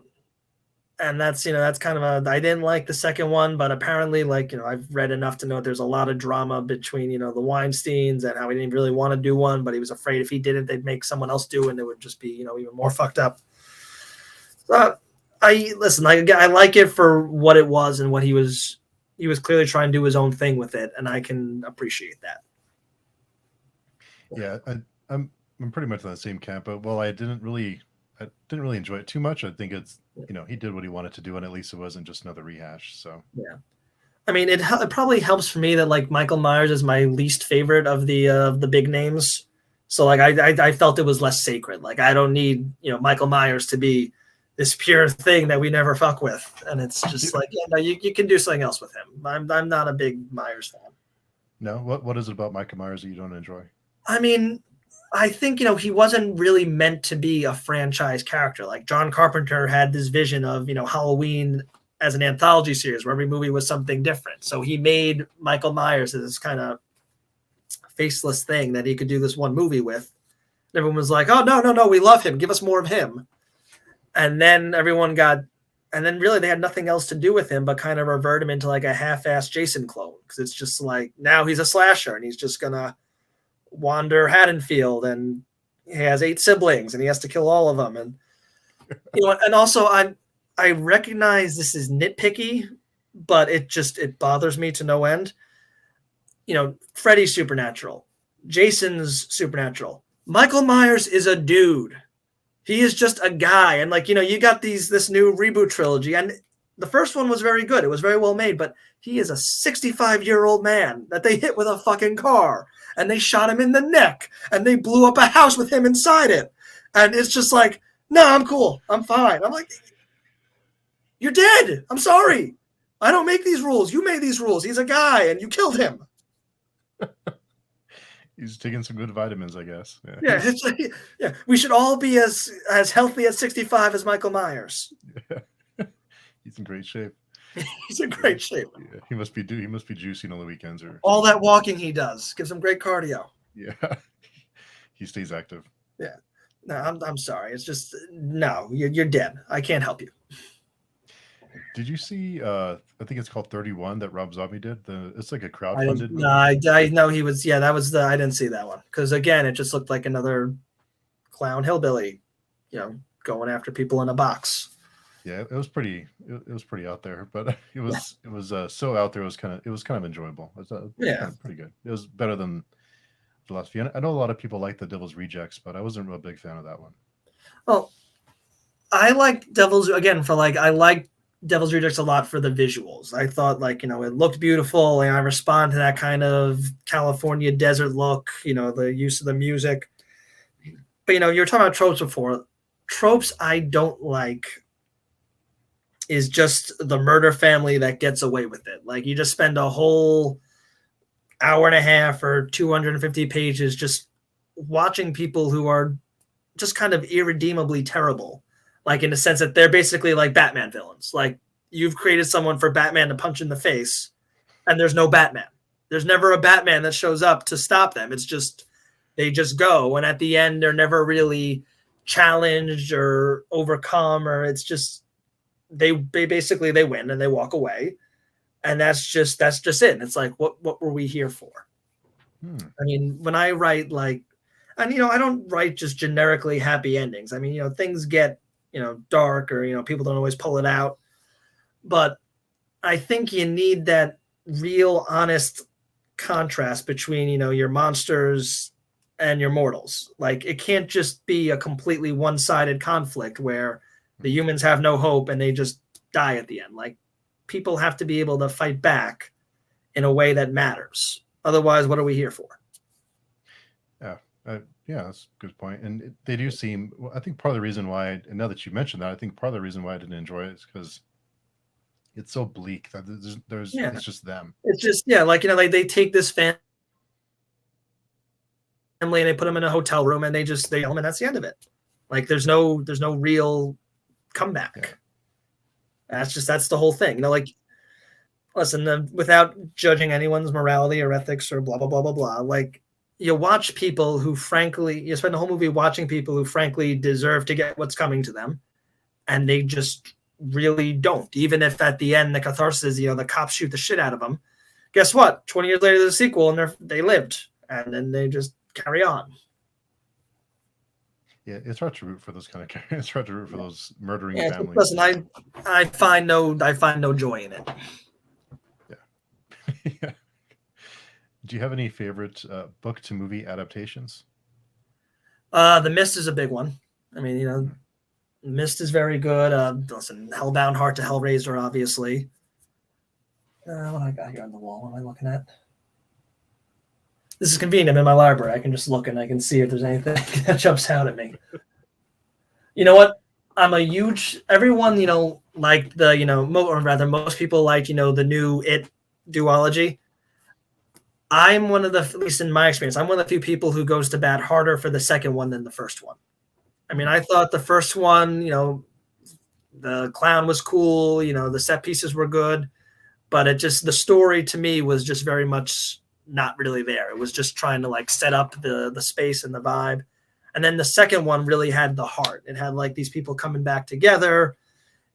And that's kind of I didn't like the second one, but apparently, like, I've read enough to know there's a lot of drama between, the Weinsteins and how he didn't really want to do one, but he was afraid if he didn't, they'd make someone else do it and it would just be, even more fucked up. So I like it for what it was and what he was clearly trying to do his own thing with it. And I can appreciate that. Yeah. I'm pretty much in the same camp, but I didn't really enjoy it too much. I think it's, he did what he wanted to do, and at least it wasn't just another rehash. So yeah, I mean, it probably helps for me that like Michael Myers is my least favorite of the big names. So like I felt it was less sacred. Like, I don't need Michael Myers to be this pure thing that we never fuck with, and it's just like, you can do something else with him. I'm not a big Myers fan. No, what is it about Michael Myers that you don't enjoy? I mean, I think, he wasn't really meant to be a franchise character. Like, John Carpenter had this vision of, Halloween as an anthology series where every movie was something different. So he made Michael Myers this kind of faceless thing that he could do this one movie with. And everyone was like, oh, no, we love him. Give us more of him. And then really they had nothing else to do with him but kind of revert him into like a half-assed Jason clone. Because it's just like, now he's a slasher and he's just going to wander Haddonfield, and he has 8 siblings and he has to kill all of them. And and also I recognize this is nitpicky, but it bothers me to no end. Freddy's supernatural, Jason's supernatural, Michael Myers is a dude. He is just a guy. And like, you got this new reboot trilogy, and the first one was very good. It was very well made, but he is a 65-year-old man that they hit with a fucking car, and they shot him in the neck, and they blew up a house with him inside it. And it's just like, no, I'm cool. I'm fine. I'm like, you're dead. I'm sorry. I don't make these rules. You made these rules. He's a guy, and you killed him. He's taking some good vitamins, I guess. Yeah, it's like, yeah. We should all be as healthy at 65 as Michael Myers. Yeah. He's in great shape. He's in great shape. Yeah, he must be juicing on the weekends, or all that walking he does gives him great cardio. Yeah, he stays active. Yeah, no, I'm sorry. It's just no. You're dead. I can't help you. Did you see? I think it's called 31 that Rob Zombie did. It's like a crowdfunded. No, I know he was. Yeah, that was I didn't see that one because again, it just looked like another clown hillbilly, going after people in a box. Yeah, it was pretty. It was pretty out there, but it was so out there. It was kind of enjoyable. It was Yeah. kind of pretty good. It was better than the last few. I know a lot of people like the Devil's Rejects, but I wasn't a real big fan of that one. Well, I like Devil's Rejects a lot for the visuals. I thought like, it looked beautiful, and I respond to that kind of California desert look, the use of the music. But you were talking about Tropes before. Tropes I don't like is just the murder family that gets away with it. Like, you just spend a whole hour and a half or 250 pages just watching people who are just kind of irredeemably terrible. Like, in the sense that they're basically like Batman villains. Like, you've created someone for Batman to punch in the face, and there's no Batman. There's never a Batman that shows up to stop them. It's just, they just go. And at the end, they're never really challenged or overcome, or it's just, they basically, they win and they walk away. And that's just it. And it's like, what were we here for? I mean, when I write like, and, I don't write just generically happy endings. I mean, things get, dark, or, people don't always pull it out. But I think you need that real honest contrast between, your monsters and your mortals. Like, it can't just be a completely one-sided conflict where the humans have no hope and they just die at the end. Like, people have to be able to fight back in a way that matters. Otherwise, what are we here for? Yeah, that's a good point. And they do seem, I think part of the reason why, and now that you mentioned that, I think part of the reason why I didn't enjoy it is because it's so bleak that it's just them. It's just, like, they take this family and they put them in a hotel room and they kill them, and that's the end of it. Like, there's no real comeback. Yeah. That's the whole thing. Like, listen, without judging anyone's morality or ethics or blah, blah, blah, blah, blah, like, you watch people who frankly, you spend the whole movie watching people who frankly deserve to get what's coming to them, and they just really don't. Even if at the end the catharsis, the cops shoot the shit out of them, guess what? 20 years later, there's a sequel, and they lived, and then they just carry on. Yeah, it's hard to root for those kind of characters. It's hard to root for those murdering families. Listen, I find no joy in it. Yeah. Do you have any favorite book to movie adaptations? The Mist is a big one. I mean, The Mist is very good. Listen, Hellbound Heart to Hellraiser, obviously. What I got here on the wall? What am I looking at? This is convenient. I'm in my library. I can just look and I can see if there's anything that jumps out at me. You know what? I'm a huge, everyone, like most people like, the new It duology. I'm one of the, at least in my experience, I'm one of the few people who goes to bat harder for the second one than the first one. I mean, I thought the first one, the clown was cool, the set pieces were good, but the story to me was just very much not really there. It was just trying to like set up the space and the vibe. And then the second one really had the heart. It had like these people coming back together.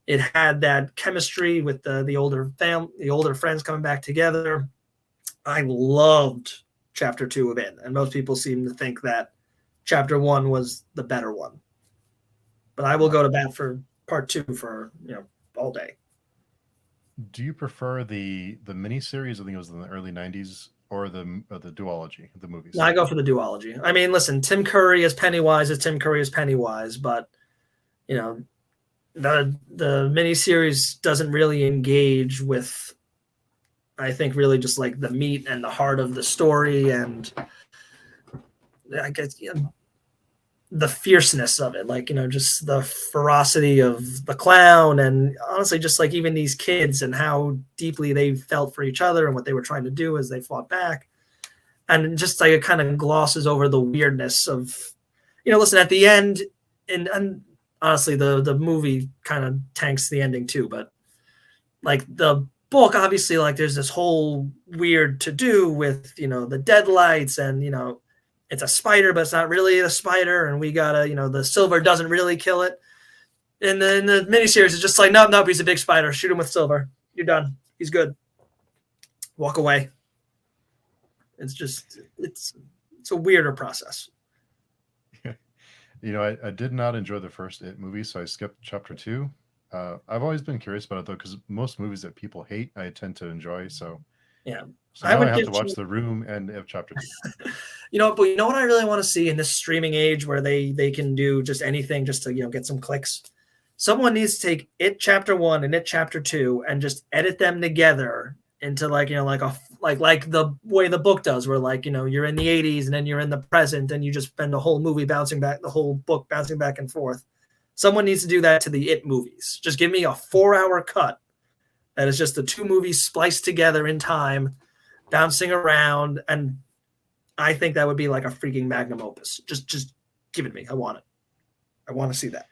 It had that chemistry with the older friends coming back together. I loved chapter 2 of it, and most people seem to think that chapter 1 was the better one. But I will go to bat for part 2 for all day. Do you prefer the miniseries? I think it was in the early '90s, or the duology, the movies? No, I go for the duology. I mean, listen, Tim Curry as Pennywise is Tim Curry as Pennywise, but the miniseries doesn't really engage with, I think, really just like the meat and the heart of the story, and I guess the fierceness of it, like just the ferocity of the clown, and honestly, just like even these kids and how deeply they felt for each other and what they were trying to do as they fought back, and just like it kind of glosses over the weirdness of, listen, at the end, and honestly, the movie kind of tanks the ending too, but like the book, obviously, like there's this whole weird to do with the deadlights, and it's a spider but it's not really a spider, and we gotta the silver doesn't really kill it. In the miniseries, it's just like nope, he's a big spider, shoot him with silver, you're done, he's good, walk away. It's a weirder process. You know, I did not enjoy the first It movie, so I skipped chapter 2. I've always been curious about it though, because most movies that people hate, I tend to enjoy. So Yeah. now I have to watch The Room and chapter 2. But you know what I really want to see in this streaming age where they can do just anything just to get some clicks. Someone needs to take It chapter 1 and It chapter 2 and just edit them together into like the way the book does, where you're in the 80s and then you're in the present and you just spend the whole movie the whole book bouncing back and forth. Someone needs to do that to the It movies. Just give me a 4-hour cut that is just the two movies spliced together in time, bouncing around, and I think that would be like a freaking magnum opus. Just give it to me. I want it. I want to see that.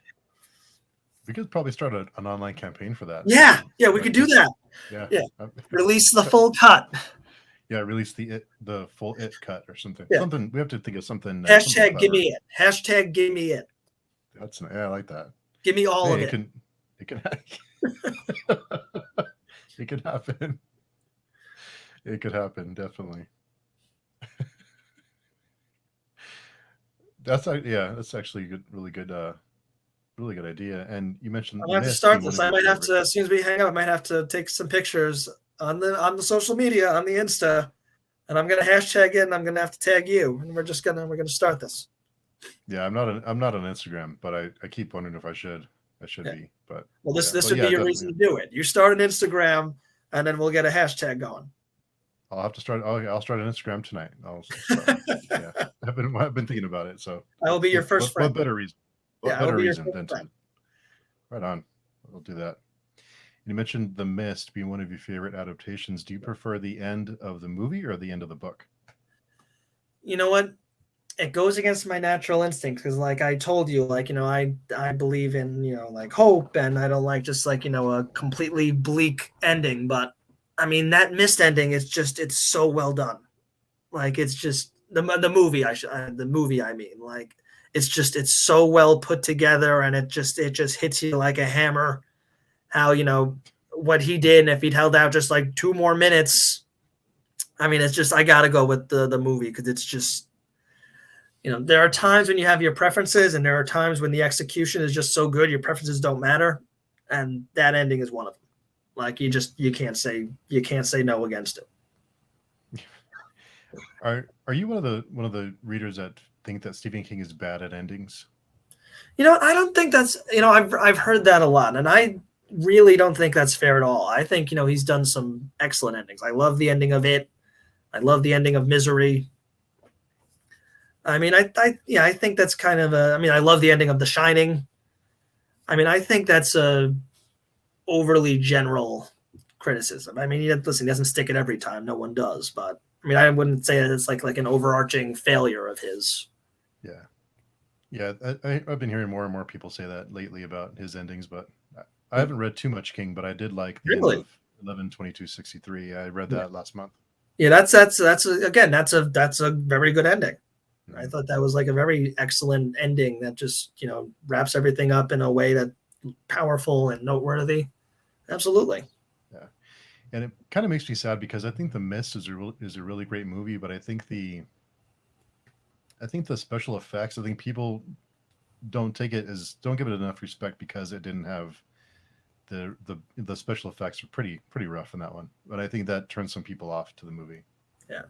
We could probably start an online campaign for that. Yeah, we could do that. Yeah. Release the full cut. Yeah, release the full It cut or something. Yeah. Something we have to think of something. Hashtag give me it. Hashtag give me it. I like that. Give me all of it. It can it could happen. It could happen, definitely. That's actually a really good idea. And you mentioned I have to start this. I might have to, as soon as we hang up, I might have to take some pictures on the social media, on the Insta, and I'm gonna hashtag it, and I'm gonna have to tag you, and we're gonna start this. Yeah, I'm not on Instagram, but I keep wondering if I should. I should be, but this would be your reason to do it. You start an Instagram, and then we'll get a hashtag going. I'll have to start. I'll start an Instagram tonight. Yeah, I've been thinking about it. So I will be your first friend. What better reason? What better reason than to? Right on. I'll do that. You mentioned The Mist being one of your favorite adaptations. Do you prefer the end of the movie or the end of the book? You know what? It goes against my natural instinct because, like I told you, I believe in hope, and I don't like just a completely bleak ending. But I mean, that Mist ending is it's so well done. It's just the movie. The movie. I mean, it's so well put together, and it just hits you like a hammer. How what he did, and if he'd held out just 2 more minutes, I mean, it's just I gotta go with the movie because it's just there are times when you have your preferences, and there are times when the execution is just so good your preferences don't matter, and that ending is one of them. You can't say no against it. Are you one of the readers that think that Stephen King is bad at endings? I don't think that's I've heard that a lot, and I really don't think that's fair at all. I think he's done some excellent endings. I love the ending of It. I love the ending of Misery. I mean, I think that's kind of I love the ending of The Shining. I mean, I think that's a overly general criticism. I mean, he doesn't stick it every time. No one does, but I mean, I wouldn't say that it's like an overarching failure of his. Yeah. I've been hearing more and more people say that lately about his endings, but I haven't read too much King, but I did like the end of 11/22/63. I read that last month. Yeah, that's a very good ending. I thought that was a very excellent ending that just wraps everything up in a way that's powerful and noteworthy. Absolutely. Yeah, and it kind of makes me sad because I think The Mist is a really great movie, but I think the special effects, I think people don't give it enough respect because it didn't have the special effects are pretty rough in that one. But I think that turns some people off to the movie. Yeah,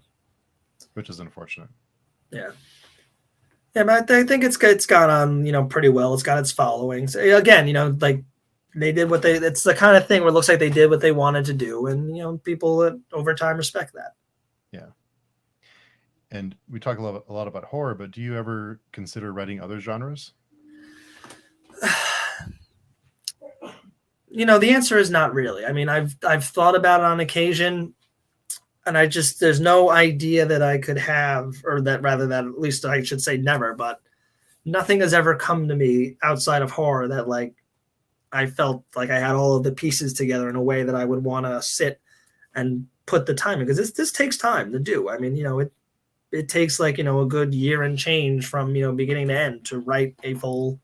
which is unfortunate. Yeah, but I think it's gone on pretty well. It's got its following. So, again, they did it's the kind of thing where it looks like they did what they wanted to do, and people over time respect that. Yeah. And we talk a lot about horror, but do you ever consider writing other genres? The answer is not really. I mean, I've thought about it on occasion, and there's no idea that I could have, or that at least I should say never, but nothing has ever come to me outside of horror that I felt like I had all of the pieces together in a way that I would want to sit and put the time in, because this takes time to do. I mean, it takes a good year and change from beginning to end to write a full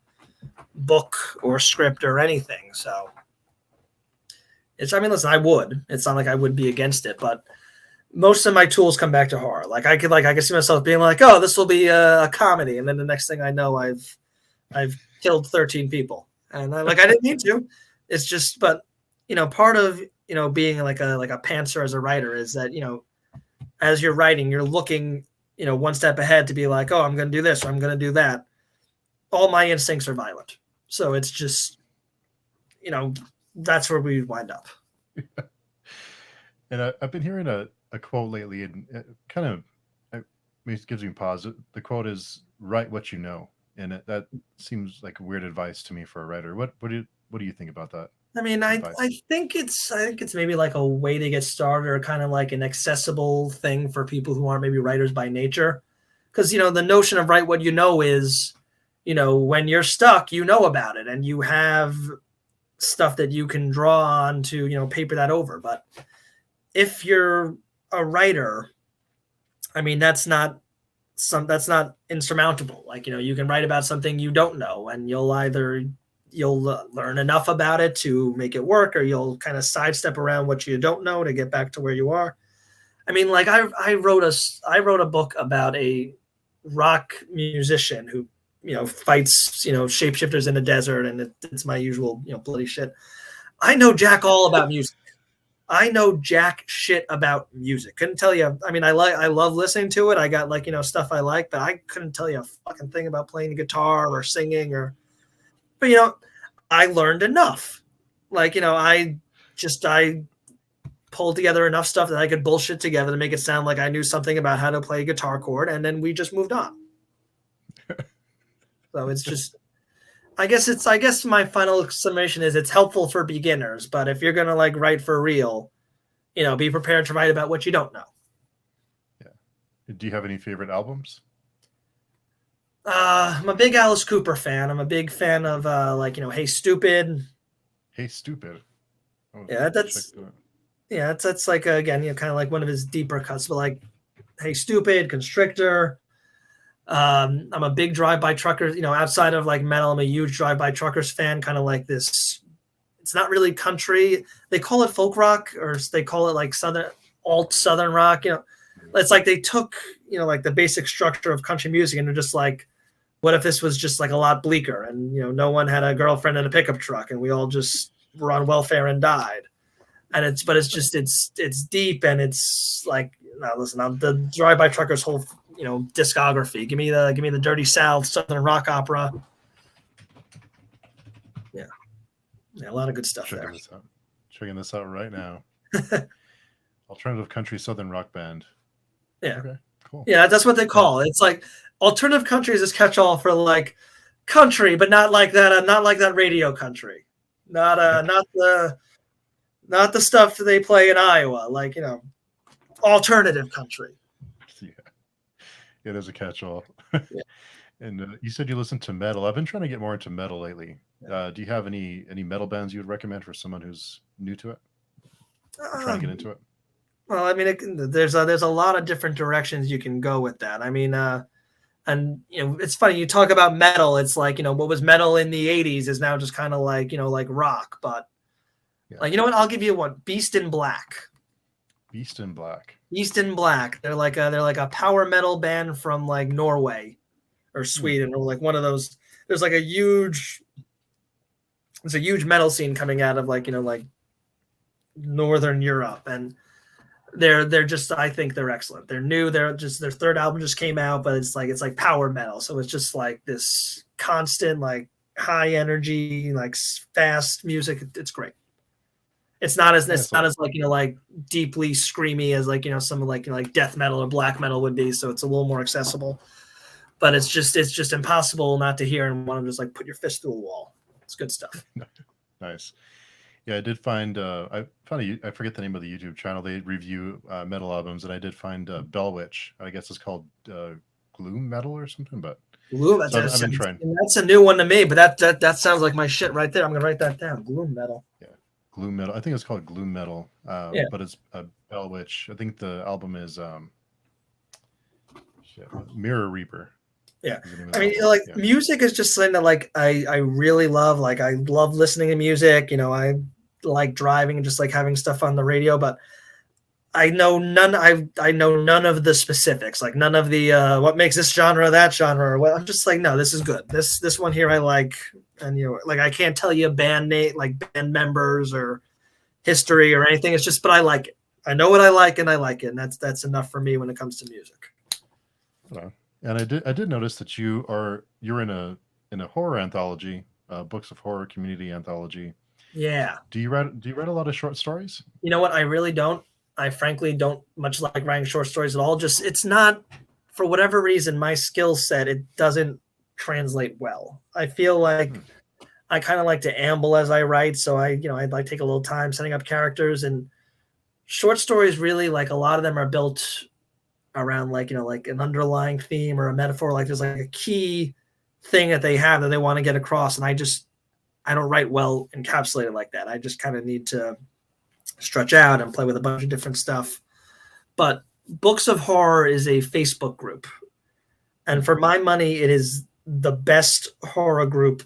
book or script or anything. So listen, I would. It's not like I would be against it, but most of my tools come back to horror. I could see myself being oh, this will be a comedy, and then the next thing I know, I've I've killed 13 people, and I didn't need to. It's just, but part of being like a pantser as a writer is that as you're writing, you're looking one step ahead to be like, oh, I'm going to do this or I'm going to do that. All my instincts are violent, so it's just that's where we wind up. And I've been hearing a quote lately, and it gives me pause. The quote is "write what you know," and that seems like weird advice to me for a writer. What do you think about that? I mean, I think it's maybe like a way to get started, or kind of like an accessible thing for people who aren't maybe writers by nature. Because the notion of write what you know is, when you're stuck, about it, and you have stuff that you can draw on to paper that over. But if you're a writer, I mean, that's not insurmountable. Like you can write about something you don't know, and you'll learn enough about it to make it work, or you'll kind of sidestep around what you don't know to get back to where you are. I mean, like I wrote a book about a rock musician who fights shapeshifters in the desert, and it's my usual bloody shit. I know jack all about music. I know jack shit about music. Couldn't tell you. I mean, I love listening to it. I got stuff I like, but I couldn't tell you a fucking thing about playing the guitar or singing but I learned enough. I pulled together enough stuff that I could bullshit together to make it sound like I knew something about how to play a guitar chord, and then we just moved on. So it's just, I guess my final summation is it's helpful for beginners, but if you're gonna write for real, be prepared to write about what you don't know. Yeah. Do you have any favorite albums? I'm a big Alice Cooper fan. I'm a big fan of Hey Stupid. Hey Stupid. Oh, yeah, that's like again, kind of like one of his deeper cuts, but Hey Stupid, Constrictor. I'm a big Drive-By Truckers, outside of metal, I'm a huge Drive-By Truckers fan, kind of like this. It's not really country. They call it folk rock, or they call it Southern rock. It's like they took, the basic structure of country music, and they're just like, what if this was just a lot bleaker, and no one had a girlfriend in a pickup truck, and we all just were on welfare and died. And it's deep, and it's listen, the Drive-By Truckers whole discography. Give me the Dirty South, Southern rock opera. Yeah, a lot of good stuff there. Checking this out right now. Alternative country Southern rock band. Yeah. Okay. Cool. Yeah, that's what they call it. It's alternative country is this catch-all for country, but not like that. Not like that radio country. Not the stuff that they play in Iowa. Alternative country. Yeah, there's a catch-all. Yeah. And you said you listen to metal. I've been trying to get more into metal lately. Yeah. Do you have any metal bands you would recommend for someone who's new to it? Or trying to get into it? Well, I mean, there's a lot of different directions you can go with that. I mean, and it's funny, you talk about metal. It's what was metal in the 80s is now just kind of like rock. But you know what? I'll give you one. Beast in Black. Beast in Black. Beast in Black. They're like a power metal band from Norway or Sweden, or one of those. There's a huge metal scene coming out of Northern Europe, and they're just, I think they're excellent. They're new. They're just, their third album just came out, but it's like power metal. So it's just this constant high energy, fast music. It's great. It's not as deeply screamy as some of death metal or black metal would be. So it's a little more accessible, but it's just impossible not to hear and want to just put your fist through a wall. It's good stuff. Nice. Yeah, I did find I forget the name of the YouTube channel. They review metal albums, and I did find Bell Witch. I guess it's called Gloom Metal or something. But Gloom, I've been trying. That's a new one to me, but that sounds like my shit right there. I'm gonna write that down. Gloom Metal. Yeah, Gloom Metal. I think it's called Gloom Metal. But it's Bell Witch. I think the album is Mirror Reaper. Yeah, I mean, music is just something that I really love. I love listening to music. I like driving and just having stuff on the radio. But I know none. I know none of the specifics, like none of the what makes this genre that genre. Or what, I'm just like, no, this is good. This one here I like, and like I can't tell you a band name, like band members or history or anything. It's just, but I like it. I know what I like, and I like it, and that's enough for me when it comes to music. And I did notice that you're in a horror anthology, Books of Horror Community Anthology. Yeah. Do you write a lot of short stories? You know what? I really don't. I frankly don't much like writing short stories at all. Just it's not, for whatever reason, my skill set, it doesn't translate well. I feel like I kind of like to amble as I write. So I'd like take a little time setting up characters, and short stories really, like a lot of them are built around like an underlying theme or a metaphor. Like there's like a key thing that they have that they want to get across. And I don't write well encapsulated like that. I just kind of need to stretch out and play with a bunch of different stuff. But Books of Horror is a Facebook group. And for my money, it is the best horror group,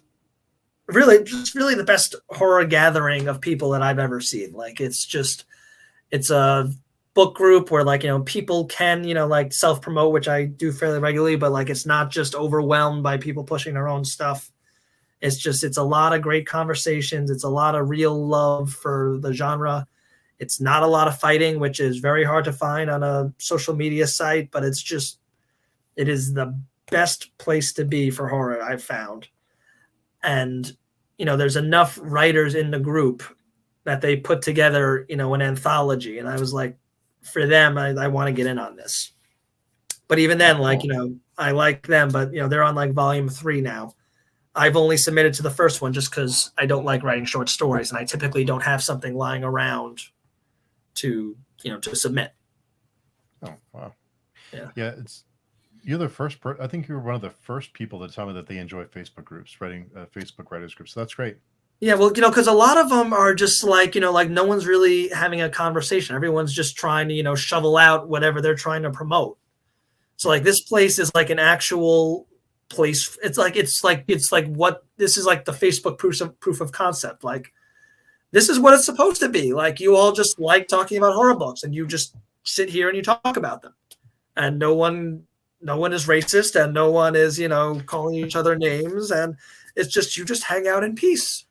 really the best horror gathering of people that I've ever seen. Like it's a book group where people can, like self-promote, which I do fairly regularly, but like it's not just overwhelmed by people pushing their own stuff. It's a lot of great conversations. It's a lot of real love for the genre. It's not a lot of fighting, which is very hard to find on a social media site, but it is the best place to be for horror I've found. And, there's enough writers in the group that they put together, an anthology. And I was like, for them, I want to get in on this. But even then, I like them, but, they're on like volume 3 now. I've only submitted to the first one just because I don't like writing short stories, and I typically don't have something lying around to submit. Oh, wow. Yeah. You're the first I think you're one of the first people to tell me that they enjoy Facebook groups, writing Facebook writers groups. So that's great. Yeah, well, because a lot of them are just like, like no one's really having a conversation. Everyone's just trying to, shovel out whatever they're trying to promote. So like this place is like an actual place. It's like what this is, like the Facebook proof of concept. Like this is what it's supposed to be. Like you all just like talking about horror books, and you just sit here and you talk about them, and no one is racist, and no one is calling each other names, and it's just you just hang out in peace.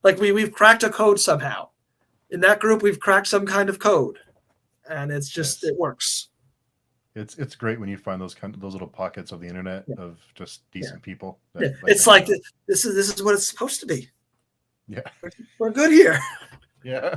Like we've cracked a code somehow. In that group, we've cracked some kind of code, and it's just It works. It's great when you find those little pockets of the internet of just decent people. It's like this is what it's supposed to be. Yeah, we're good here. Yeah,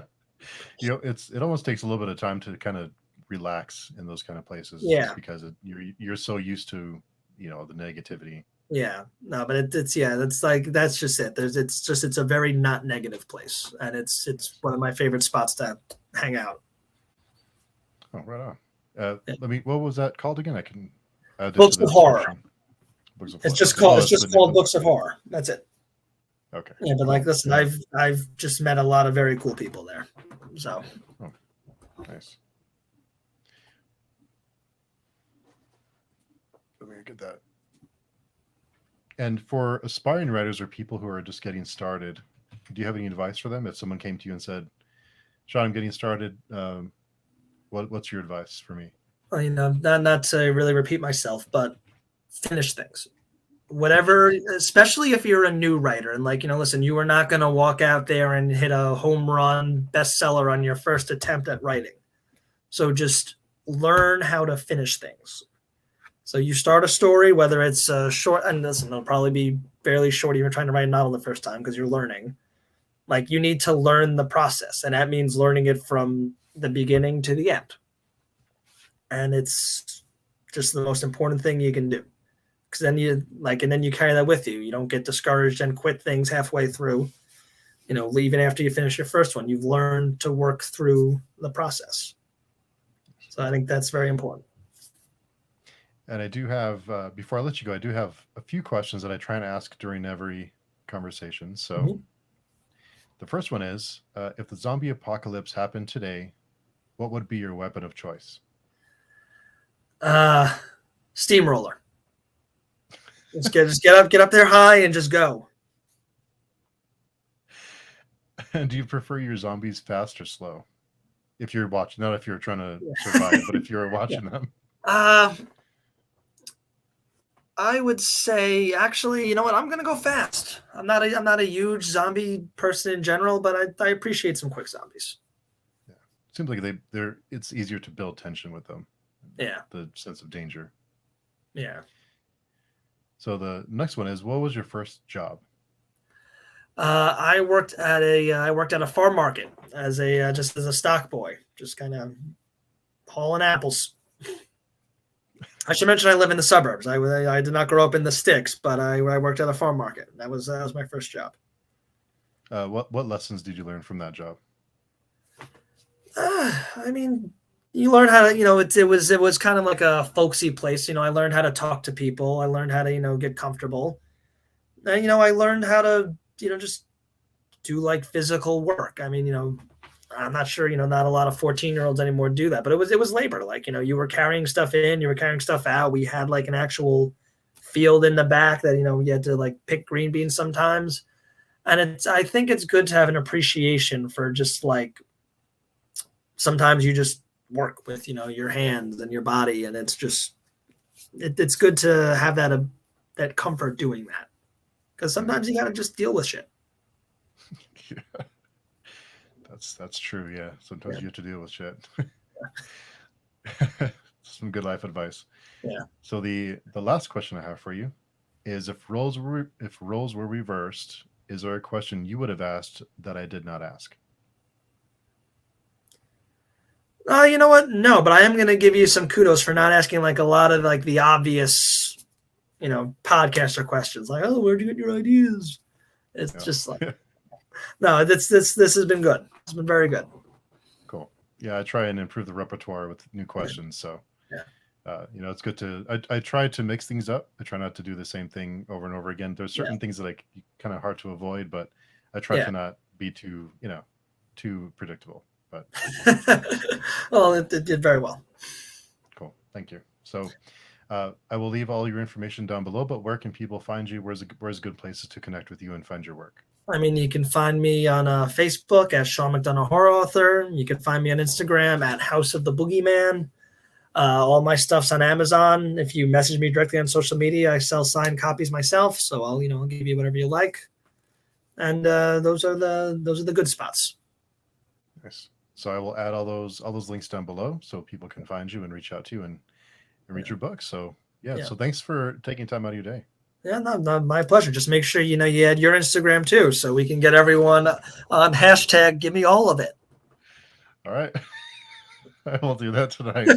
it almost takes a little bit of time to kind of relax in those kind of places. Yeah, just because you're so used to the negativity. Yeah, no, but it's that's just it. It's a very not negative place, and it's one of my favorite spots to hang out. Oh, right on. What was that called again? I can add Books of Horror. Books of It's Horror. just called Books of Horror. That's it. Okay. Yeah, but listen, I've just met a lot of very cool people there. So. Oh, nice. Let me get that. And for aspiring writers or people who are just getting started, do you have any advice for them? If someone came to you and said, "Sean, I'm getting started. What's your advice for me?" Well, not to really repeat myself, but finish things. Whatever, especially if you're a new writer, and listen, you are not going to walk out there and hit a home run bestseller on your first attempt at writing. So just learn how to finish things. So you start a story, whether it's short, and listen, it'll probably be fairly short. You're trying to write a novel the first time because you're learning. Like you need to learn the process, and that means learning it from the beginning to the end. And it's just the most important thing you can do. Because then you carry that with you. You don't get discouraged and quit things halfway through, leaving after you finish your first one. You've learned to work through the process. So I think that's very important. And I do have, before I let you go, I do have a few questions that I try and ask during every conversation. So the first one is, if the zombie apocalypse happened today, what would be your weapon of choice? Steamroller. Just get up there high and just go. And do you prefer your zombies fast or slow? If you're watching, not if you're trying to survive, but if you're watching them. I would say, actually, you know what? I'm gonna go fast. I'm not a huge zombie person in general, but I appreciate some quick zombies. Yeah. Seems like they're it's easier to build tension with them. Yeah. The sense of danger. Yeah. So the next one is, what was your first job? I worked at a farm market as just as a stock boy, just kind of hauling apples. I should mention I live in the suburbs. I did not grow up in the sticks, but I worked at a farm market. That was my first job. What lessons did you learn from that job? I mean, you learn how to, it was kind of like a folksy place. I learned how to talk to people. I learned how to, get comfortable. And, I learned how to, just do like physical work. I mean, I'm not sure, not a lot of 14-year-olds anymore do that, but it was labor. Like, you were carrying stuff in, you were carrying stuff out. We had like an actual field in the back that, you had to like pick green beans sometimes. And I think it's good to have an appreciation for just like, sometimes you just work with, your hands and your body. And it's just, it's good to have that comfort doing that. Because sometimes you got to just deal with shit. Yeah. That's true. Yeah. Sometimes you have to deal with shit. Some good life advice. Yeah. So the last question I have for you is, if roles were reversed, is there a question you would have asked that I did not ask? You know what? No, but I am going to give you some kudos for not asking like a lot of like the obvious, podcaster questions like, oh, where'd you get your ideas? It's just like, no, this has been good. It's been very good. Cool. Yeah, I try and improve the repertoire with new questions. So, it's good to. I try to mix things up. I try not to do the same thing over and over again. There's certain things that like kind of hard to avoid, but I try to not be too predictable. But well, it did very well. Cool. Thank you. So. I will leave all your information down below, but where can people find you? Where's good places to connect with you and find your work? I mean, you can find me on Facebook as Sean McDonough Horror Author. You can find me on Instagram at House of the Boogeyman. All my stuff's on Amazon. If you message me directly on social media, I sell signed copies myself. So I'll give you whatever you like. And those are the good spots. Nice. So I will add all those links down below so people can find you and reach out to you and read your book. So so thanks for taking time out of your day. Yeah, no, my pleasure. Just make sure you add your Instagram too, so we can get everyone on hashtag give me all of it. All right. I will do that tonight.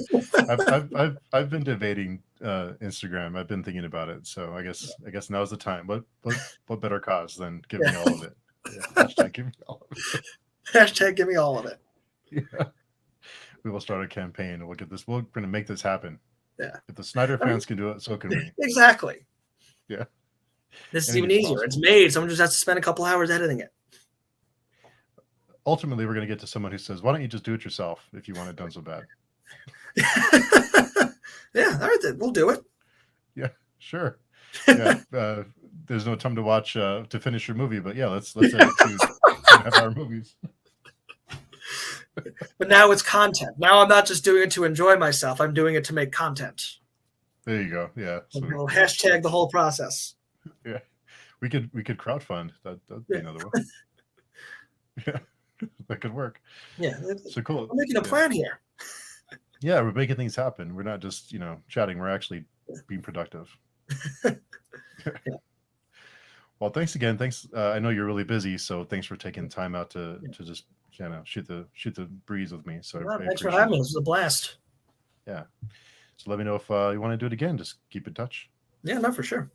I've been debating Instagram. I've been thinking about it. So I guess now's the time. What better cause than give me all of it? Yeah, hashtag give me all of it. Hashtag give me all of it. Yeah. We will start a campaign and we'll get this. We're going to make this happen. Yeah. If the Snyder fans can do it, so can we. Exactly. Yeah. This is even easier. Possible. It's made. Someone just has to spend a couple hours editing it. Ultimately, we're going to get to someone who says, why don't you just do it yourself if you want it done so bad? Yeah. All right. Then. We'll do it. Yeah. Sure. Yeah. There's no time to watch to finish your movie, but yeah, let's edit to have our movies. But now it's content. Now I'm not just doing it to enjoy myself. I'm doing it to make content. There you go. Yeah. So we'll hashtag the whole process. Yeah. We could crowdfund. That'd be another one. Yeah. That could work. Yeah. So cool. I'm making a plan here. Yeah, we're making things happen. We're not just, chatting. We're actually being productive. Yeah. Well, thanks again. Thanks. I know you're really busy, so thanks for taking time out to just shoot the breeze with me. So thanks for having me. This was a blast. Yeah. So let me know if you want to do it again. Just keep in touch. Yeah, no, for sure.